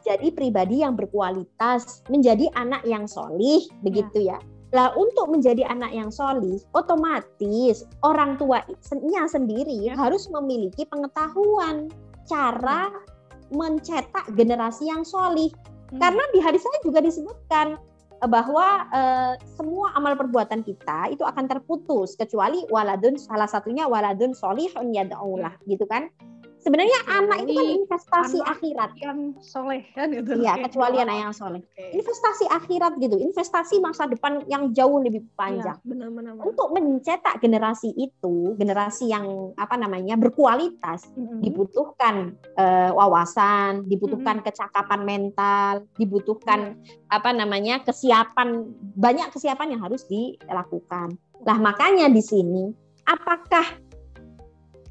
Speaker 1: Jadi pribadi yang berkualitas, menjadi anak yang solih, begitu ya. Lah untuk menjadi anak yang solih, otomatis orang tuanya sendiri harus memiliki pengetahuan cara mencetak generasi yang solih. Karena di hadis saya juga disebutkan bahwa semua amal perbuatan kita itu akan terputus kecuali waladun, salah satunya waladun solihun yad'ulah, gitu kan. Sebenarnya anak itu kan investasi akhirat
Speaker 2: yang soleh kan itu.
Speaker 1: Iya, kecuali anak yang soleh. Investasi akhirat gitu, investasi masa depan yang jauh lebih panjang.
Speaker 2: Ya, benar.
Speaker 1: Untuk mencetak generasi itu, generasi yang berkualitas, dibutuhkan wawasan, dibutuhkan kecakapan mental, dibutuhkan kesiapan, banyak kesiapan yang harus dilakukan. Lah makanya di sini apakah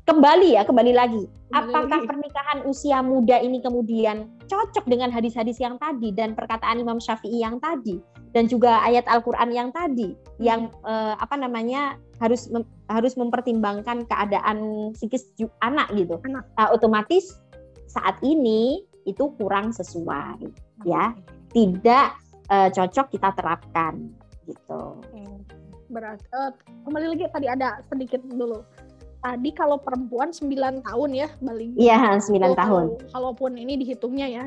Speaker 1: kembali lagi, apakah pernikahan usia muda ini kemudian cocok dengan hadis-hadis yang tadi dan perkataan Imam Syafi'i yang tadi dan juga ayat Al-Qur'an yang tadi yang harus mempertimbangkan keadaan psikis anak gitu. Otomatis saat ini itu kurang sesuai ya. Tidak cocok kita terapkan gitu.
Speaker 2: Berarti kembali lagi tadi ada sedikit dulu. Tadi kalau perempuan 9 tahun ya balik.
Speaker 1: Iya, 9 tahun.
Speaker 2: Kalaupun ini dihitungnya.
Speaker 1: Iya.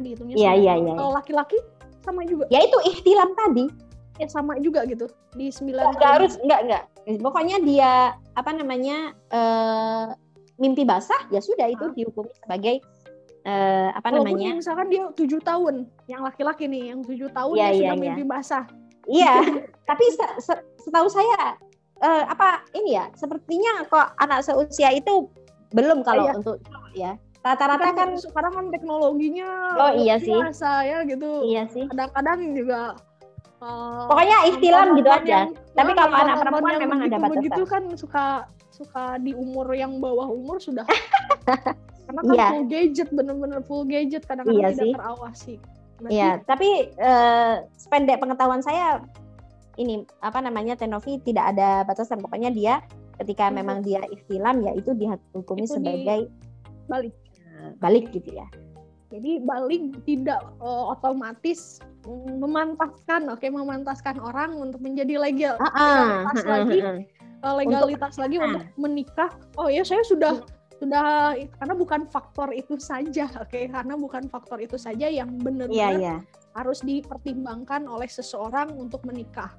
Speaker 2: Kalau laki-laki sama juga.
Speaker 1: Ya itu ihtilam tadi.
Speaker 2: Ya sama juga gitu. Di 9
Speaker 1: tahun. Enggak. Pokoknya dia mimpi basah ya sudah itu dihukumi sebagai
Speaker 2: misalkan dia 7 tahun, yang laki-laki nih yang 7 tahun dia sudah mimpi basah.
Speaker 1: Iya, tapi setahu saya sepertinya kok anak seusia itu belum kalau untuk ya. Rata-rata kan
Speaker 2: sekarang kan teknologinya
Speaker 1: biasa
Speaker 2: ya gitu.
Speaker 1: Iya sih.
Speaker 2: Kadang-kadang juga
Speaker 1: pokoknya ikhtilam gitu aja. Tapi kalau anak perempuan memang ada batasan.
Speaker 2: Begitu kan suka di umur yang bawah umur sudah. Karena kan full gadget, benar-benar full gadget, kadang-kadang tidak terawasi.
Speaker 1: Iya, tapi sependek pengetahuan saya ini Tenovi tidak ada batasan. Pokoknya dia ketika memang dia ikhtilam ya itu dihukumi sebagai balik gitu ya.
Speaker 2: Jadi balik tidak otomatis memantaskan orang untuk menjadi legalitas lagi untuk menikah. Oh ya saya sudah karena bukan faktor itu saja, karena bukan faktor itu saja yang benar-benar harus dipertimbangkan oleh seseorang untuk menikah.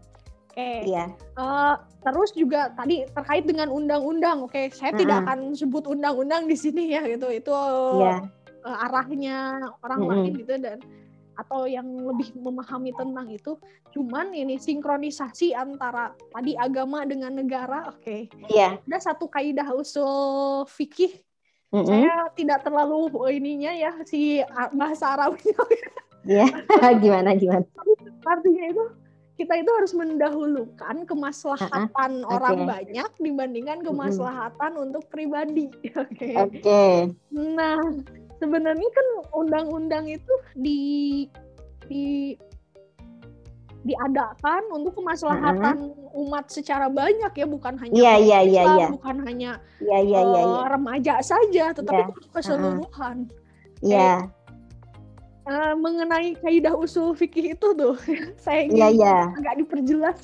Speaker 2: Terus juga tadi terkait dengan undang-undang, saya tidak akan sebut undang-undang di sini ya gitu, itu arahnya orang lain gitu atau yang lebih memahami tentang itu. Cuman ini sinkronisasi antara tadi agama dengan negara, ada satu kaidah usul fikih Saya tidak terlalu ininya ya si bahasa Arabnya.
Speaker 1: Ya, gimana?
Speaker 2: Artinya itu kita itu harus mendahulukan kemaslahatan orang banyak dibandingkan kemaslahatan untuk pribadi. Oke. Nah, sebenarnya kan undang-undang itu diadakan untuk kemaslahatan umat secara banyak ya, bukan hanya Islam, bukan hanya remaja saja, tetapi keseluruhan.
Speaker 1: Iya.
Speaker 2: Mengenai kaidah usul fikih itu tuh, saya ingin agak diperjelas.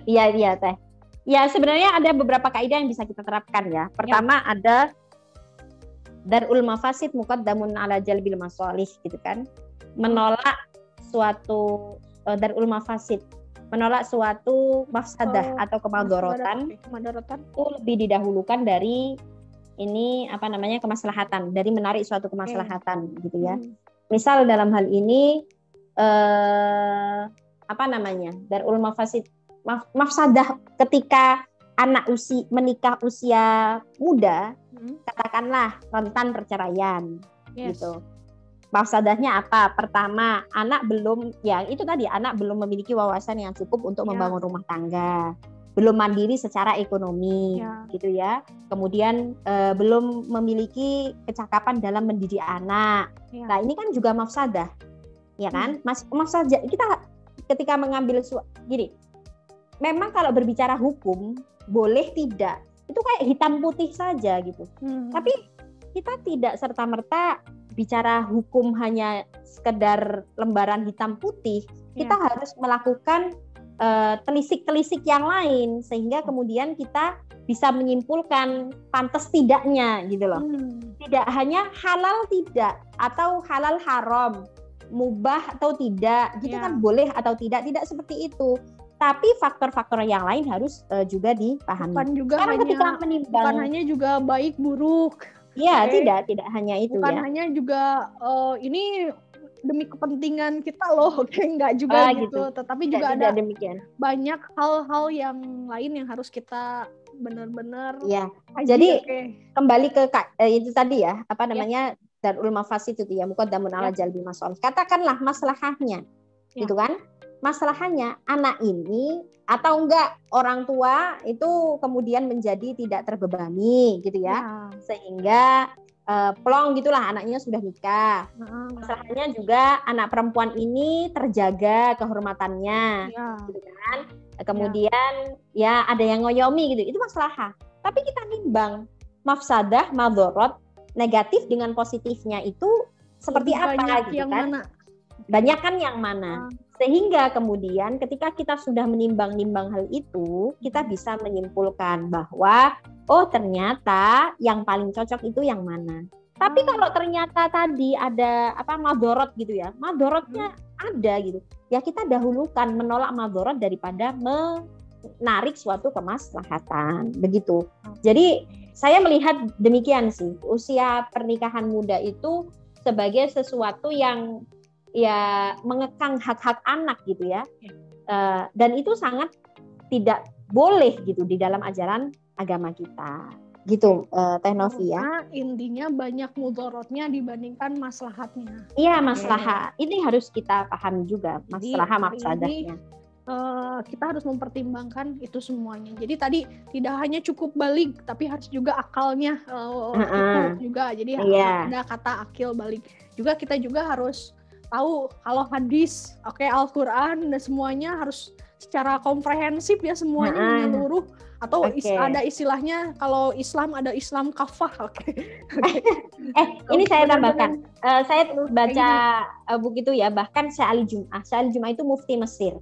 Speaker 1: Iya Teh. Ya sebenarnya ada beberapa kaidah yang bisa kita terapkan ya. Pertama ada darul mafasid muqaddamun ala jalbil masalih gitu kan. Menolak suatu darul mafasid, menolak suatu mafsadah atau kemadharatan itu lebih didahulukan dari ini kemaslahatan, dari menarik suatu kemaslahatan gitu ya. Misal dalam hal ini darul mafasid, mafsadah ketika anak menikah usia muda, katakanlah rentan perceraian gitu. Mafsadahnya apa? Pertama, anak belum memiliki wawasan yang cukup untuk membangun rumah tangga, belum mandiri secara ekonomi, gitu ya. Kemudian belum memiliki kecakapan dalam mendidik anak. Nah, ini kan juga mafsadah, ya kan? Mafsadah kita ketika mengambil gini. Memang kalau berbicara hukum boleh tidak, itu kayak hitam putih saja gitu. Tapi kita tidak serta-merta bicara hukum hanya sekedar lembaran hitam putih. Kita harus melakukan telisik-telisik yang lain sehingga kemudian kita bisa menyimpulkan pantas tidaknya gitu loh. Tidak hanya halal tidak atau halal haram, mubah atau tidak, gitu kan boleh atau tidak seperti itu. Tapi faktor-faktor yang lain harus juga dipahami.
Speaker 2: Bukan hanya juga baik buruk.
Speaker 1: Iya, tidak hanya itu.
Speaker 2: Bukan hanya juga ini demi kepentingan kita loh, enggak juga gitu. Tetapi juga ada
Speaker 1: demikian.
Speaker 2: Banyak hal-hal yang lain yang harus kita benar-benar.
Speaker 1: Jadi kembali ke itu tadi ya, darul mafasid itu ya, muqaddamun ala jalbi masalih. Katakanlah maslahahnya, gitu kan? Masalahnya anak ini atau enggak orang tua itu kemudian menjadi tidak terbebani gitu ya. Sehingga plong gitulah anaknya sudah nikah. Masalahnya juga anak perempuan ini terjaga kehormatannya gitu kan. Kemudian ya ada yang ngoyomi gitu. Itu masalah. Tapi kita nimbang mafsadah, madharat, negatif dengan positifnya itu seperti apa gitu kan. Banyakan yang mana? Sehingga kemudian ketika kita sudah menimbang-nimbang hal itu, kita bisa menyimpulkan bahwa ternyata yang paling cocok itu yang mana. Tapi kalau ternyata tadi ada madharat gitu ya, madharatnya ada gitu. Ya kita dahulukan menolak madharat daripada menarik suatu kemaslahatan, begitu. Jadi saya melihat demikian sih, usia pernikahan muda itu sebagai sesuatu yang ya mengekang hak-hak anak gitu ya, dan itu sangat tidak boleh gitu di dalam ajaran agama kita gitu, Teh Novi ya.
Speaker 2: Intinya banyak mudorotnya dibandingkan maslahatnya.
Speaker 1: Iya, maslahat ini harus kita pahami juga, maslahat mafsadahnya.
Speaker 2: Kita harus mempertimbangkan itu semuanya. Jadi tadi tidak hanya cukup balik, tapi harus juga akalnya cukup juga. Jadi ada kata akil balik. Juga kita juga harus tahu kalau hadis, Al-Quran dan semuanya harus secara komprehensif ya, semuanya menyeluruh. Atau ada istilahnya kalau Islam ada Islam kafah.
Speaker 1: Ini saya tambahkan. Saya baca buku itu ya, bahkan Syekh Ali Jum'ah itu mufti Mesir.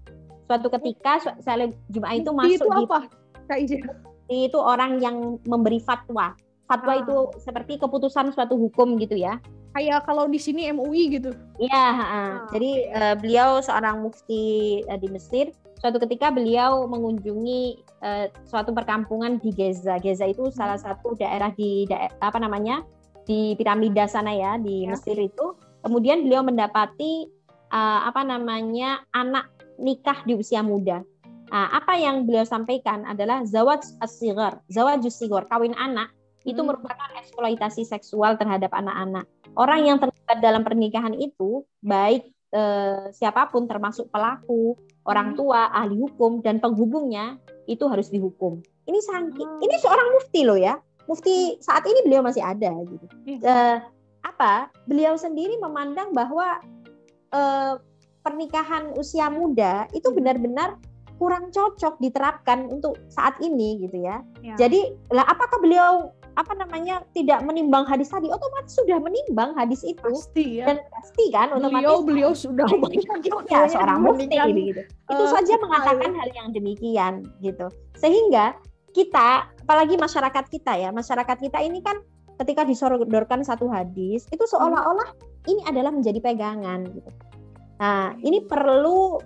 Speaker 1: Suatu ketika Syekh Ali Jum'ah itu masuk
Speaker 2: itu apa?
Speaker 1: Itu orang yang memberi fatwa. Fatwa itu seperti keputusan suatu hukum gitu ya.
Speaker 2: Kayak kalau di sini MUI gitu.
Speaker 1: Iya, jadi beliau seorang mufti di Mesir. Suatu ketika beliau mengunjungi suatu perkampungan di Geza. Geza itu salah satu daerah di piramida sana ya, di Mesir itu. Kemudian beliau mendapati anak nikah di usia muda. Apa yang beliau sampaikan adalah zawajus sighar, kawin anak itu merupakan eksploitasi seksual terhadap anak-anak. Orang yang terlibat dalam pernikahan itu, baik siapapun termasuk pelaku, orang tua, ahli hukum, dan penghubungnya, itu harus dihukum. Ini seorang mufti loh ya. Mufti saat ini beliau masih ada gitu. Beliau sendiri memandang bahwa pernikahan usia muda itu benar-benar kurang cocok diterapkan untuk saat ini gitu ya. Jadi apakah beliau tidak menimbang hadis tadi? Otomatis sudah menimbang hadis itu.
Speaker 2: Pasti ya.
Speaker 1: Dan pasti kan otomatis
Speaker 2: beliau sudah
Speaker 1: seorang mufti gitu. Itu saja mengatakan hal yang demikian gitu. Sehingga kita, apalagi masyarakat kita ini kan ketika disodorkan satu hadis itu seolah-olah ini adalah menjadi pegangan gitu. Nah, ini perlu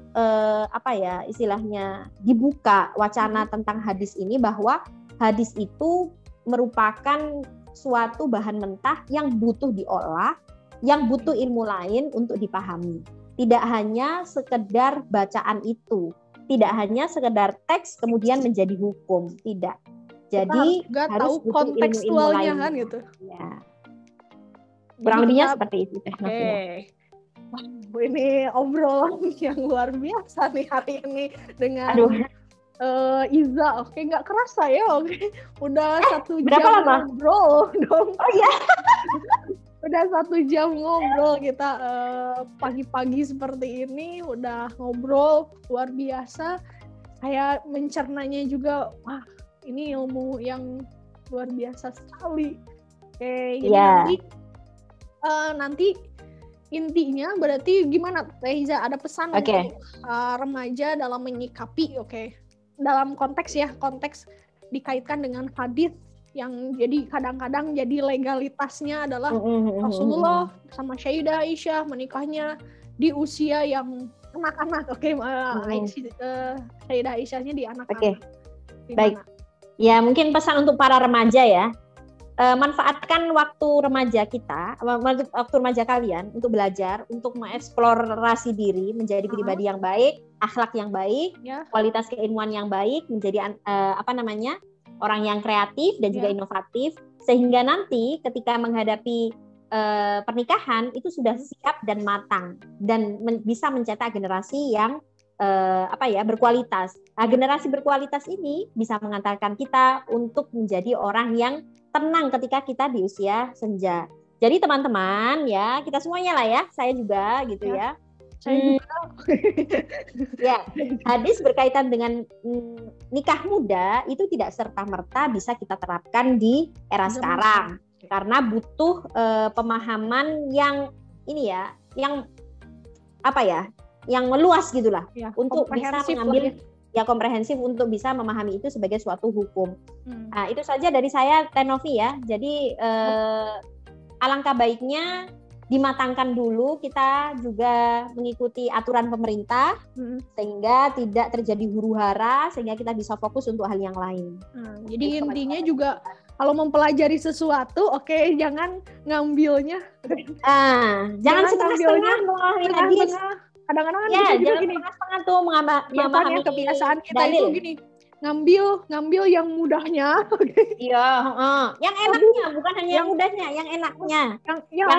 Speaker 1: istilahnya dibuka wacana tentang hadis ini, bahwa hadis itu merupakan suatu bahan mentah yang butuh diolah, yang butuh ilmu lain untuk dipahami. Tidak hanya sekedar bacaan itu, tidak hanya sekedar teks kemudian menjadi hukum, tidak. Jadi harus
Speaker 2: tahu kontekstualnya kan gitu.
Speaker 1: Ya. Kurang lebihnya seperti itu.
Speaker 2: Ini obrolan yang luar biasa nih hari ini dengan Iza. Oke, nggak kerasa ya. Oke, udah 1 jam ngobrol dong. Oh iya. Udah 1 jam ngobrol kita pagi-pagi seperti ini, udah ngobrol luar biasa. Saya mencernanya juga, wah ini ilmu yang luar biasa sekali. Oke, jadi nanti intinya berarti gimana, Teh? Ada pesan untuk remaja dalam menyikapi, dalam konteks dikaitkan dengan hadis yang jadi kadang-kadang jadi legalitasnya adalah Rasulullah sama Sayyidah Aisyah menikahnya di usia yang anak-anak. Sayyidah Aisyahnya di anak-anak.
Speaker 1: Baik. Ya, mungkin pesan untuk para remaja ya. Manfaatkan waktu remaja kita, waktu remaja kalian untuk belajar, untuk mengeksplorasi diri menjadi pribadi yang baik, akhlak yang baik, kualitas keilmuan yang baik, menjadi orang yang kreatif dan juga inovatif, sehingga nanti ketika menghadapi pernikahan itu sudah siap dan matang dan bisa mencetak generasi yang berkualitas. Nah, generasi berkualitas ini bisa mengantarkan kita untuk menjadi orang yang tenang ketika kita di usia senja. Jadi teman-teman ya, kita semuanya lah ya, saya juga gitu ya.
Speaker 2: Saya juga.
Speaker 1: Ya, hadis berkaitan dengan nikah muda itu tidak serta-merta bisa kita terapkan di era sekarang. Karena butuh pemahaman yang yang meluas gitulah, untuk bisa mengambil komprehensif untuk bisa memahami itu sebagai suatu hukum. Nah, itu saja dari saya, Tenovi ya. Jadi alangkah baiknya dimatangkan dulu, kita juga mengikuti aturan pemerintah sehingga tidak terjadi huru-hara, sehingga kita bisa fokus untuk hal yang lain.
Speaker 2: Jadi intinya juga kalau mempelajari sesuatu, jangan ngambilnya.
Speaker 1: Jangan setengah-setengah memahami hadis.
Speaker 2: Kadang-kadang
Speaker 1: kan jangan setengah-setengah tuh memahami
Speaker 2: kebiasaan kita dalil. Itu gini, ngambil yang mudahnya.
Speaker 1: Iya, yang enaknya, bukan hanya yang mudahnya, yang enaknya. Yang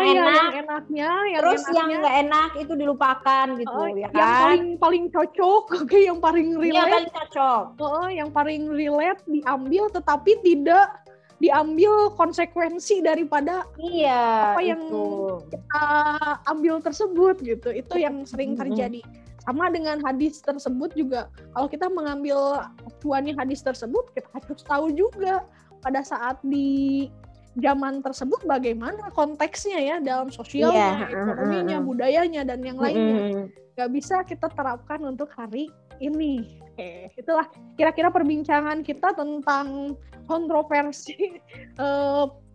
Speaker 2: enaknya,
Speaker 1: terus yang enggak enak itu dilupakan gitu, ya kan?
Speaker 2: Yang paling cocok, yang paling relate.
Speaker 1: Yang paling cocok.
Speaker 2: Yang paling relate diambil, tetapi tidak diambil konsekuensi daripada apa yang kita ambil tersebut gitu. Itu yang sering terjadi. Sama dengan hadis tersebut juga, kalau kita mengambil acuannya hadis tersebut, kita harus tahu juga pada saat di zaman tersebut bagaimana konteksnya ya, dalam sosialnya, ekonominya, budayanya, dan yang lainnya. Gak bisa kita terapkan untuk hari ini. Itulah kira-kira perbincangan kita tentang kontroversi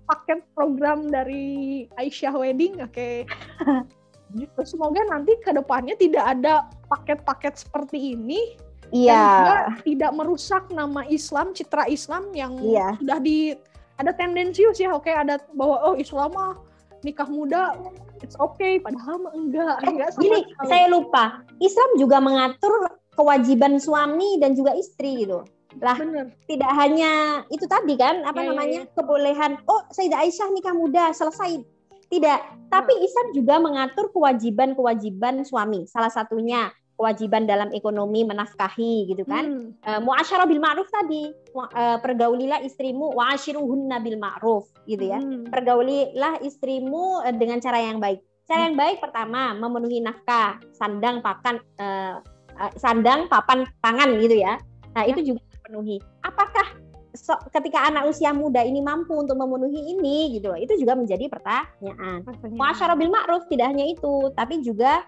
Speaker 2: paket program dari Aisyah Wedding. Semoga nanti ke depannya tidak ada paket-paket seperti ini. Dan juga tidak merusak nama Islam, citra Islam yang sudah ada tendensius ya. Ada bahwa Islam mah nikah muda it's okay, padahal enggak.
Speaker 1: Gini, saya lupa. Islam juga mengatur kewajiban suami dan juga istri gitu. Lah,
Speaker 2: Bener.
Speaker 1: tidak hanya itu tadi kan, kebolehan, Sayyidah Aisyah nikah muda, selesai. Tidak, tapi Islam juga mengatur kewajiban-kewajiban suami. Salah satunya kewajiban dalam ekonomi menafkahi gitu kan. Mu'asyarah bil ma'ruf tadi, pergaulilah istrimu wa'ashiruhunna bil ma'ruf gitu ya. Pergaulilah istrimu dengan cara yang baik. Cara yang baik pertama memenuhi nafkah, sandang, papan, pangan gitu ya. Nah, itu juga terpenuhi. Apakah ketika anak usia muda ini mampu untuk memenuhi ini gitu? Itu juga menjadi pertanyaan. Mu'asyarah bil ma'ruf tidak hanya itu, tapi juga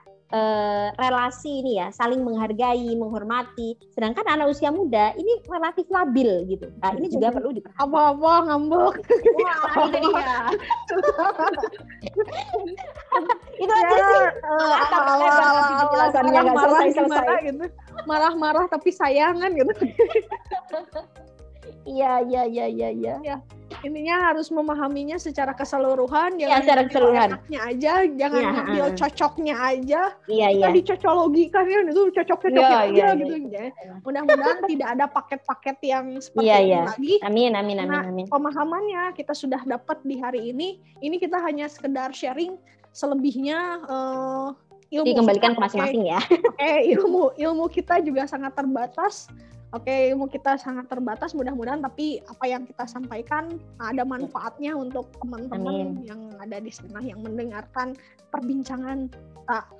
Speaker 1: relasi ini ya, saling menghargai, menghormati. Sedangkan anak usia muda ini relatif labil gitu. Nah, ini juga perlu diperhatikan.
Speaker 2: Apa-apa ngambek.
Speaker 1: Wah, itu dia. Itu aja sih. Penjelasannya nggak selesai.
Speaker 2: Gitu. Marah-marah tapi sayangan gitu.
Speaker 1: Iya.
Speaker 2: Ya, intinya harus memahaminya secara keseluruhan,
Speaker 1: jangan secara keseluruhan
Speaker 2: aja, jangan ambil cocoknya aja.
Speaker 1: Iya.
Speaker 2: Dicocologikan ya, itu cocoknya aja gitu ya. Mudah-mudahan tidak ada paket-paket yang seperti itu lagi.
Speaker 1: Amin.
Speaker 2: Pemahamannya kita sudah dapat di hari ini. Ini kita hanya sekedar sharing, selebihnya ilmu
Speaker 1: dikembalikan ke masing-masing ya.
Speaker 2: Ilmu kita juga sangat terbatas. Ilmu kita sangat terbatas, mudah-mudahan tapi apa yang kita sampaikan ada manfaatnya untuk teman-teman yang ada di sana yang mendengarkan perbincangan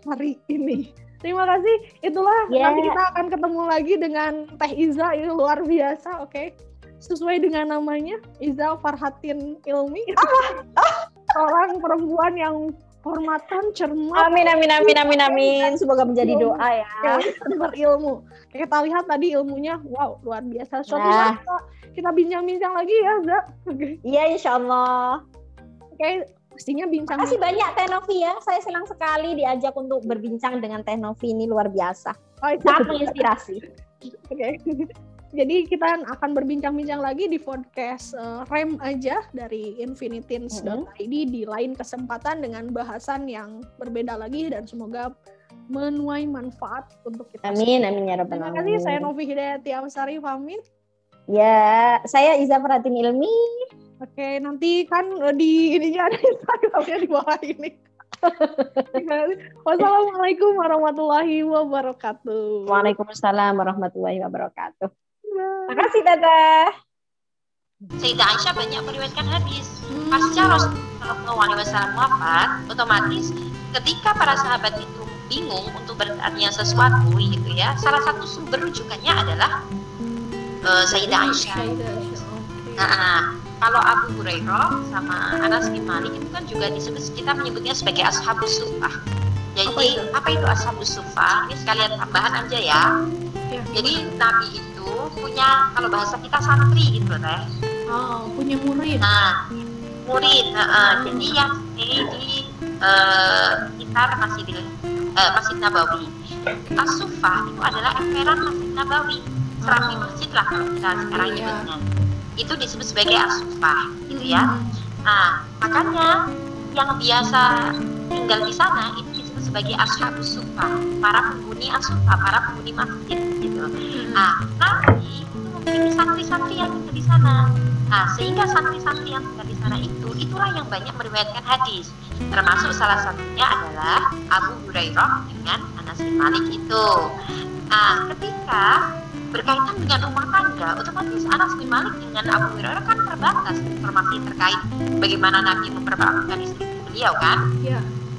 Speaker 2: hari ini. Terima kasih. Itulah nanti kita akan ketemu lagi dengan Teh Iza, ini luar biasa, sesuai dengan namanya, Iza Farhatin Ilmi. Seorang perempuan yang hormatan, cermat.
Speaker 1: Amin. Semoga menjadi doa ya.
Speaker 2: Berilmu. Kita lihat tadi ilmunya, wow, luar biasa. Suatu saat kita bincang-bincang lagi ya, Za.
Speaker 1: Iya, insyaallah.
Speaker 2: Pastinya bincang.
Speaker 1: Terima kasih banyak Teh Novi ya. Saya senang sekali diajak untuk berbincang dengan Teh Novi, ini luar biasa. Sangat menginspirasi.
Speaker 2: Jadi kita akan berbincang-bincang lagi di podcast Rem aja dari infiniteens.id di lain kesempatan dengan bahasan yang berbeda lagi dan semoga menuai manfaat untuk kita.
Speaker 1: Amin ya rabbal alamin.
Speaker 2: Terima kasih. Saya Novi Hidayati Amsari pamit.
Speaker 1: Ya, saya Iza Farhatin Ilmi.
Speaker 2: Nanti kan di ininya ada Instagramnya di bawah ini. Wassalamualaikum warahmatullahi wabarakatuh.
Speaker 1: Waalaikumsalam warahmatullahi wabarakatuh. Terima kasih Tata.
Speaker 3: Sayyidah Aisyah banyak meriwayatkan hadis. Pasca Rasulullah SAW wafat, otomatis ketika para sahabat itu bingung untuk bertanya sesuatu gitu ya, salah satu sumber rujukannya adalah Sayyidah Aisyah. Nah, kalau Abu Hurairah sama Anas bin Malik itu kan juga disebut, kita menyebutnya sebagai ashabus suffah. Jadi apa itu ashabus suffah? Ini sekalian tambahan aja ya. Jadi Nabi itu punya, kalau bahasa kita santri gitu Teh.
Speaker 2: Punya murid.
Speaker 3: Murid. Jadi yang di sekitar Masjid Nabawi. As-Suffah itu adalah emperan Masjid Nabawi. Serafi masjid lah kalau kita sekarang nyebutnya. Itu disebut sebagai As-Suffah gitu ya. Nah, makanya yang biasa tinggal di sana itu disebut sebagai ashabus suffah, para penghuni as-suffah, para penghuni masjid gitu. Nah, Nabi itu memiliki santri-santri yang tinggal di sana. Nah, sehingga santri-santri yang tinggal di sana itulah yang banyak meriwayatkan hadis. Termasuk salah satunya adalah Abu Hurairah dengan Anas bin Malik itu. Nah, ketika berkaitan dengan rumah tangga, otomatis Anas bin Malik dengan Abu Hurairah kan terbatas informasi terkait bagaimana Nabi memperlakukan istri beliau kan.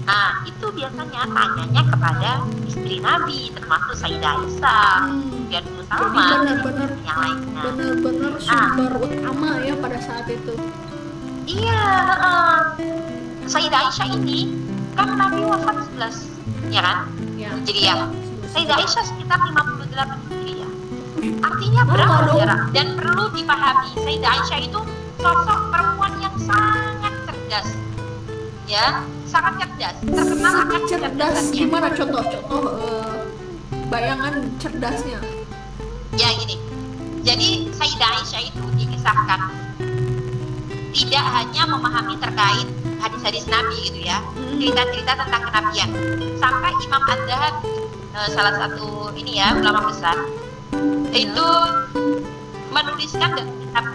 Speaker 3: Nah, itu biasanya tanyanya kepada istri Nabi, termasuk Sayyidah Aisyah, kemudian Ummu Salamah, dan yang lainnya.
Speaker 2: Benar-benar sumber utama ya pada saat itu.
Speaker 3: Iya, Sayyidah Aisyah ini kan Nabi wafat 11, ya kan? Hijriah. Sayyidah Aisyah sekitar 58 Hijriah. Artinya berapa jarak? Dan perlu dipahami, Sayyidah Aisyah itu sosok perempuan yang sangat cerdas. Ya, sangat cerdas, terkenal akan
Speaker 2: cerdas. Gimana contoh-contoh bayangan cerdasnya?
Speaker 3: Ya gini, jadi Sayyidah Aisyah itu dikisahkan tidak hanya memahami terkait hadis-hadis Nabi gitu ya, cerita-cerita tentang kenabian, sampai Imam Az-Zahabi, salah satu ini ya ulama besar, itu menuliskan dalam kitab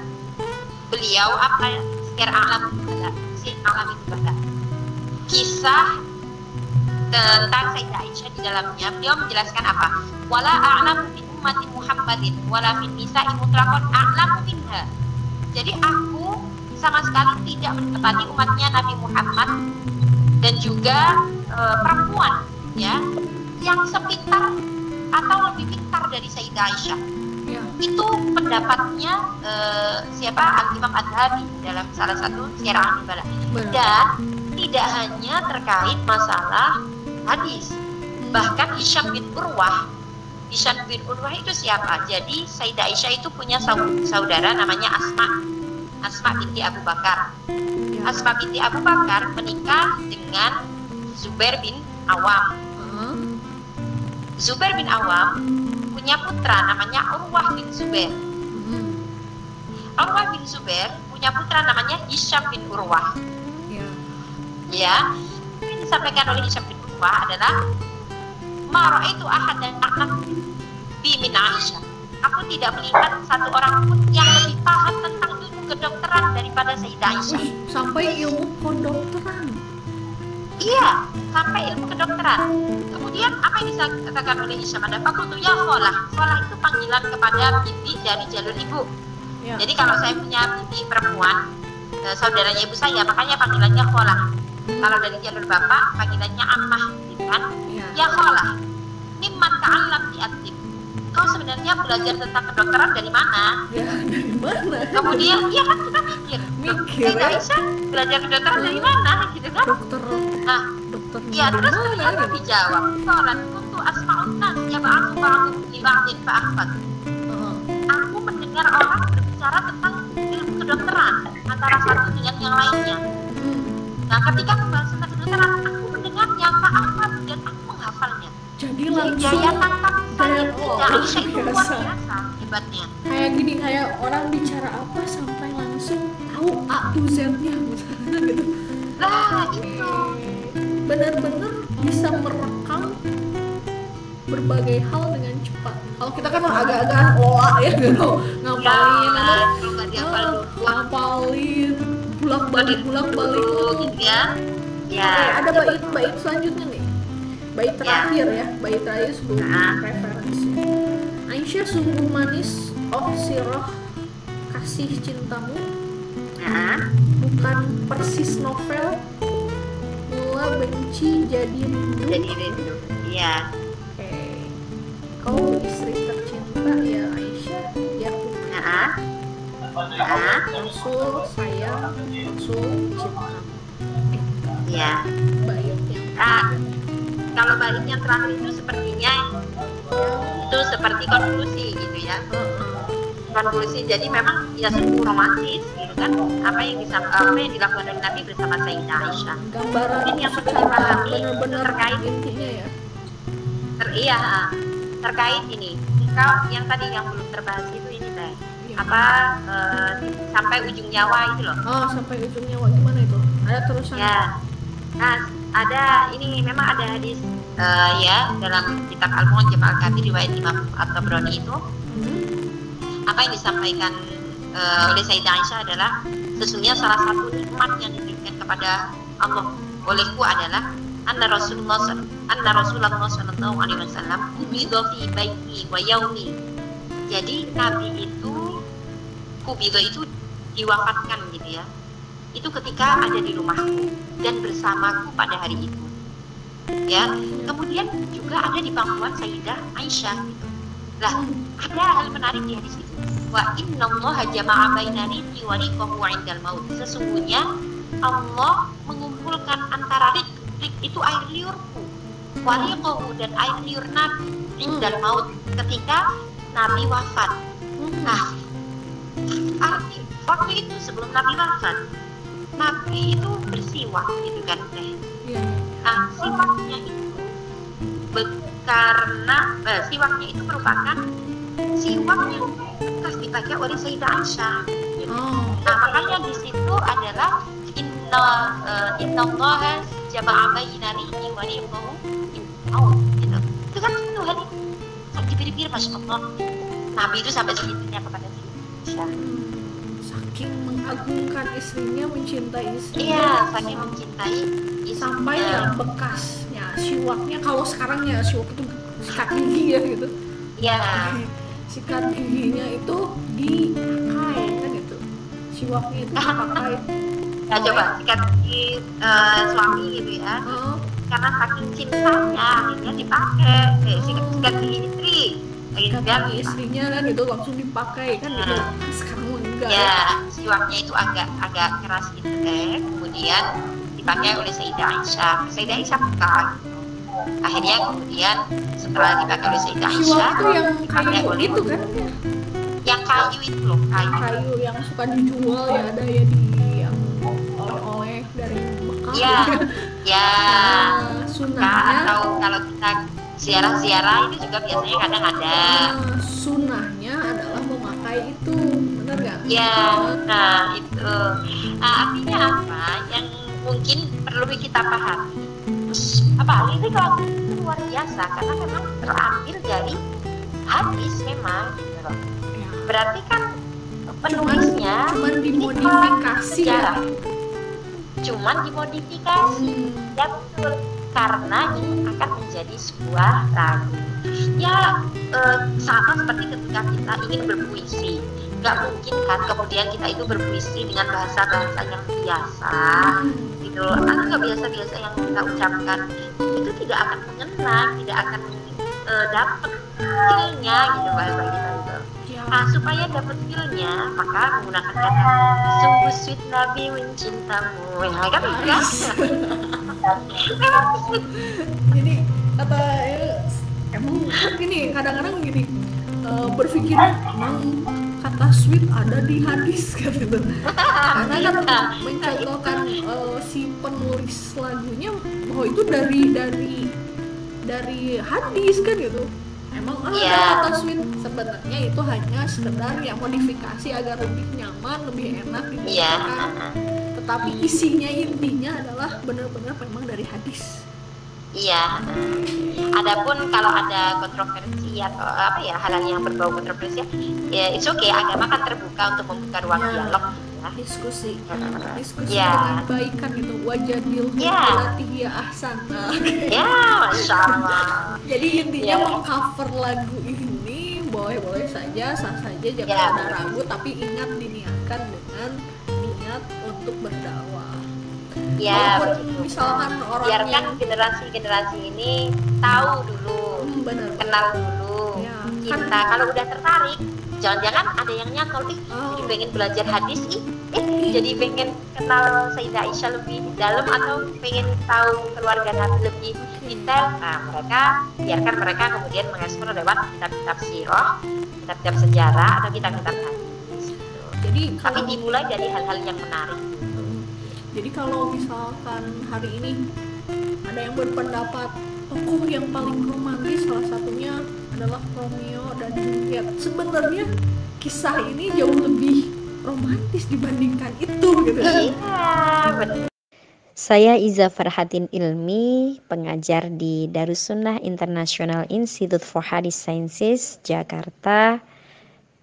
Speaker 3: beliau apa Syiar A'lam Nubala, kisah tentang Sayyidah Aisyah. Di dalamnya beliau menjelaskan apa? Wala a'lamu min ummati Muhammadin wala min nisa'i mutlaqan a'lamu minha. Jadi aku sama sekali tidak mendapati umatnya Nabi Muhammad dan juga perempuan ya yang sepintar atau lebih pintar dari Sayyidah Aisyah.
Speaker 2: Ya.
Speaker 3: Itu pendapatnya siapa? Al-Imam Adz-Dzahabi dalam salah satu Syiar A'lam Nubala. Dan tidak hanya terkait masalah hadis, bahkan Hisham bin Urwah itu siapa? Jadi Sayyidah Aisyah itu punya saudara namanya Asma binti Abu Bakar. Asma binti Abu Bakar menikah dengan Zubair bin Awam. Zubair bin Awam punya putra namanya Urwah bin Zubair. Urwah bin Zubair punya putra namanya Hisham bin Urwah. Ya, ini disampaikan oleh Hisham bin Urwah adalah ma ra'aitu ahadan a'lam bi min Aisyah. Aku tidak melihat satu orang pun yang lebih paham tentang ilmu kedokteran daripada Sayyidah Aisyah.
Speaker 2: Sampai ilmu kedokteran.
Speaker 3: Iya, sampai ilmu kedokteran. Kemudian apa yang dikatakan oleh Hisham ada fakultu ya kholah. Kholah itu panggilan kepada bibi dari jalur ibu. Ya. Jadi kalau saya punya bibi perempuan, saudaranya ibu saya, makanya panggilannya kholah. Kalau dari jalur bapak, panggilannya ammah, kan? Ya kholah. Mimman ta'allam di'atib. Kau sebenarnya belajar tentang kedokteran dari mana?
Speaker 2: Ya, dari mana?
Speaker 3: Kemudian, iya kan kita mikir. Sayyidah Aisyah belajar kedokteran dari mana? Gitu kan?
Speaker 2: Dokter.
Speaker 3: Nah, ya terus ternyata dijawab. Sholat untuk asma'un nas ya ba'atu ba'atu liba'atin fa'ahfad. Aku mendengar orang berbicara tentang ilmu kedokteran antara satu dengan yang lainnya. Nah, ketika membahas tentang kedokteran, aku mendengarnya fa'ahfad dan aku menghafalnya.
Speaker 2: Jadi langsung
Speaker 3: daya tangkap Sayyidah Aisyah itu luar biasa hebatnya.
Speaker 2: Kayak gini, kayak orang bicara apa sampai langsung tahu A to Z-nya gitu.
Speaker 3: Nah, itu
Speaker 2: benar-benar bisa merekam berbagai hal dengan cepat. Kalau kita kan agak-agak olah ya gitu, ngapalin bulak-balik
Speaker 3: gitu ya. Ya.
Speaker 2: Oke, ada bait selanjutnya nih. Bait terakhir ya, bait terakhir sebelum referensi. Aisyah sungguh manis, oh sirah kasih cintamu. Bukan persis novel. Mula benci jadi rindu.
Speaker 3: Iya.
Speaker 2: Oke. Kau istri tercinta ya Aisyah, ya Rasul sayang, Rasul cinta.
Speaker 3: Iya.
Speaker 2: Bait yang
Speaker 3: kalau bait yang terakhir itu sepertinya itu seperti konklusi gitu ya. Konklusi, jadi memang ya sungguh romantis gitu kan, apa yang dilakukan oleh Nabi bersama Sayyidah Aisyah.
Speaker 2: Gambaran
Speaker 3: mungkin yang perlu dipahami
Speaker 2: benar-benar
Speaker 3: terkait
Speaker 2: intinya ya.
Speaker 3: Terkait ini, yang tadi yang belum terbahas itu ini teh sampai ujung nyawa itu loh.
Speaker 2: Sampai ujung nyawa gimana itu? Ada terusan?
Speaker 3: Ya, nah ada ini memang ada hadis ya dalam kitab Al-Mu'jam Al-Kabir riwayat Imam At-Tabrani itu. Apa yang disampaikan oleh Sayyidah Aisyah adalah sesungguhnya salah satu nikmat yang diberikan kepada Allah olehku adalah anna Rasulullah sallallahu alaihi wasallam kubidha fi baiti wa yaumi. Jadi Nabi itu kubidha itu diwafatkan gitu ya. Itu ketika ada di rumahku dan bersamaku pada hari itu. Ya, kemudian juga ada di pangkuan Sayyidah Aisyah gitu. Lah, ada hal menarik di hadis itu. Wa innallaha jama'a baina rizqi wa riqahu 'indal maut. Sesungguhnya Allah mengumpulkan antara rizq itu air liurku, wa riqahu dan air liur Nabi 'indal maut ketika Nabi wafat. Nah, arti waktu itu sebelum Nabi wafat, Nabi itu bersiwak gitu kan teh. Nah, siwaknya itu karena siwaknya itu merupakan siwak yang bekas dipakai oleh Sayyidah Aisyah. Gitu. Nah, makanya di situ adalah innallaha jama'a baina rizqi wa riqahu gitu. Itu kan satu hal yang dipikir-pikir, Masya Allah. Nabi itu sampai segitunya kepada Aisyah.
Speaker 2: Saking mengagungkan istrinya, mencintai istrinya.
Speaker 3: Iya, saking mencintai
Speaker 2: Sampai ya bekasnya, siwaknya, kalau sekarang ya siwak itu sikat gigi ya gitu.
Speaker 3: Iya.
Speaker 2: Sikat giginya itu dipakai kan gitu. Siwaknya itu dipakai.
Speaker 3: Nah, coba sikat gigi suami gitu ya. Karena saking cintanya akhirnya dipakai. Sikat gigi istri.
Speaker 2: Sikat gigi istrinya kan gitu langsung dipakai kan gitu. Sekarang enggak.
Speaker 3: Ya, siwaknya itu agak keras gitu kan. Kemudian dipakai oleh Sayyidah Aisyah. Sayyidah Aisyah buka gitu. Akhirnya kemudian setelah dipakai oleh Sayyidah Aisyah,
Speaker 2: siwak itu yang kayu
Speaker 3: oleh
Speaker 2: gitu kan?
Speaker 3: Yang kayu itu loh,
Speaker 2: kayu yang suka dijual ya, ada ya di yang oleh-oleh dari Mekah.
Speaker 3: Iya. Ya.
Speaker 2: Sunnahnya
Speaker 3: atau kalau kita ziarah-ziarah itu juga biasanya kadang ada.
Speaker 2: Sunnahnya adalah memakai itu, benar nggak?
Speaker 3: Ya, nah itu. Nah, artinya apa? Yang mungkin perlu kita pahami. Ini kalau itu luar biasa karena memang terambil dari hadis memang gitu loh. Berarti kan penulisnya
Speaker 2: cuman dimodifikasi ya.
Speaker 3: Cuman dimodifikasi. Ya betul. Karena ini akan menjadi sebuah lagu. Ya sama seperti ketika kita ingin berpuisi. Nggak mungkin kan kemudian kita itu berpuisi dengan bahasa-bahasa yang biasa gitu, atau nggak biasa-biasa yang kita ucapkan, itu tidak akan mengena, tidak akan dapat feel-nya gitu bahasa kita itu. Nah, supaya dapat feel-nya maka menggunakan kata sungguh sweet Nabi mencintamu, ya kan
Speaker 2: jadi kata emang gini, kadang-kadang gini berpikir emang kata sweet ada di hadis kan gitu. Karena kan mencontohkan si penulis lagunya bahwa itu dari hadis kan gitu. Emang ada kata sweet, sebenarnya itu hanya sekedar yang modifikasi agar lebih nyaman, lebih enak didengarkan. Tetapi isinya, intinya adalah benar-benar memang dari hadis.
Speaker 3: Iya. Adapun kalau ada kontroversi atau hal-hal yang berbau kontroversi, ya it's okay, agama kan terbuka untuk membuka ruang dialog ya.
Speaker 2: Diskusi dengan baik kan gitu, wajadil berlatih ya ahsan.
Speaker 3: Ya, masya Allah.
Speaker 2: Jadi intinya mengcover lagu ini boleh-boleh saja, sah saja, jangan ada ragu, tapi ingat diniatkan dengan niat untuk berdakwah.
Speaker 3: Ya,
Speaker 2: misalkan orang
Speaker 3: biarkan generasi ini tahu dulu, kenal dulu, cinta. Kalau udah tertarik, jangan-jangan ada yang nyantol, jadi pengen belajar hadis, jadi pengen kenal Sayyidah Aisyah lebih dalam, atau pengen tahu keluarga Nabi lebih detail. Nah, biarkan mereka kemudian mengeksplor lewat kitab-kitab sirah, kitab-kitab sejarah, atau kitab-kitab hadis. Jadi, tapi dimulai dari hal-hal yang menarik.
Speaker 2: Jadi kalau misalkan hari ini ada yang berpendapat tokoh yang paling romantis salah satunya adalah Romeo dan Juliet, sebenarnya kisah ini jauh lebih romantis dibandingkan itu gitu.
Speaker 3: Iya, benar.
Speaker 1: Saya Iza Farhatin Ilmi, pengajar di Darussunnah International Institute for Hadith Sciences, Jakarta.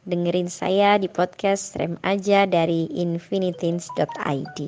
Speaker 1: Dengerin saya di podcast Rem Aja dari infiniteens.id.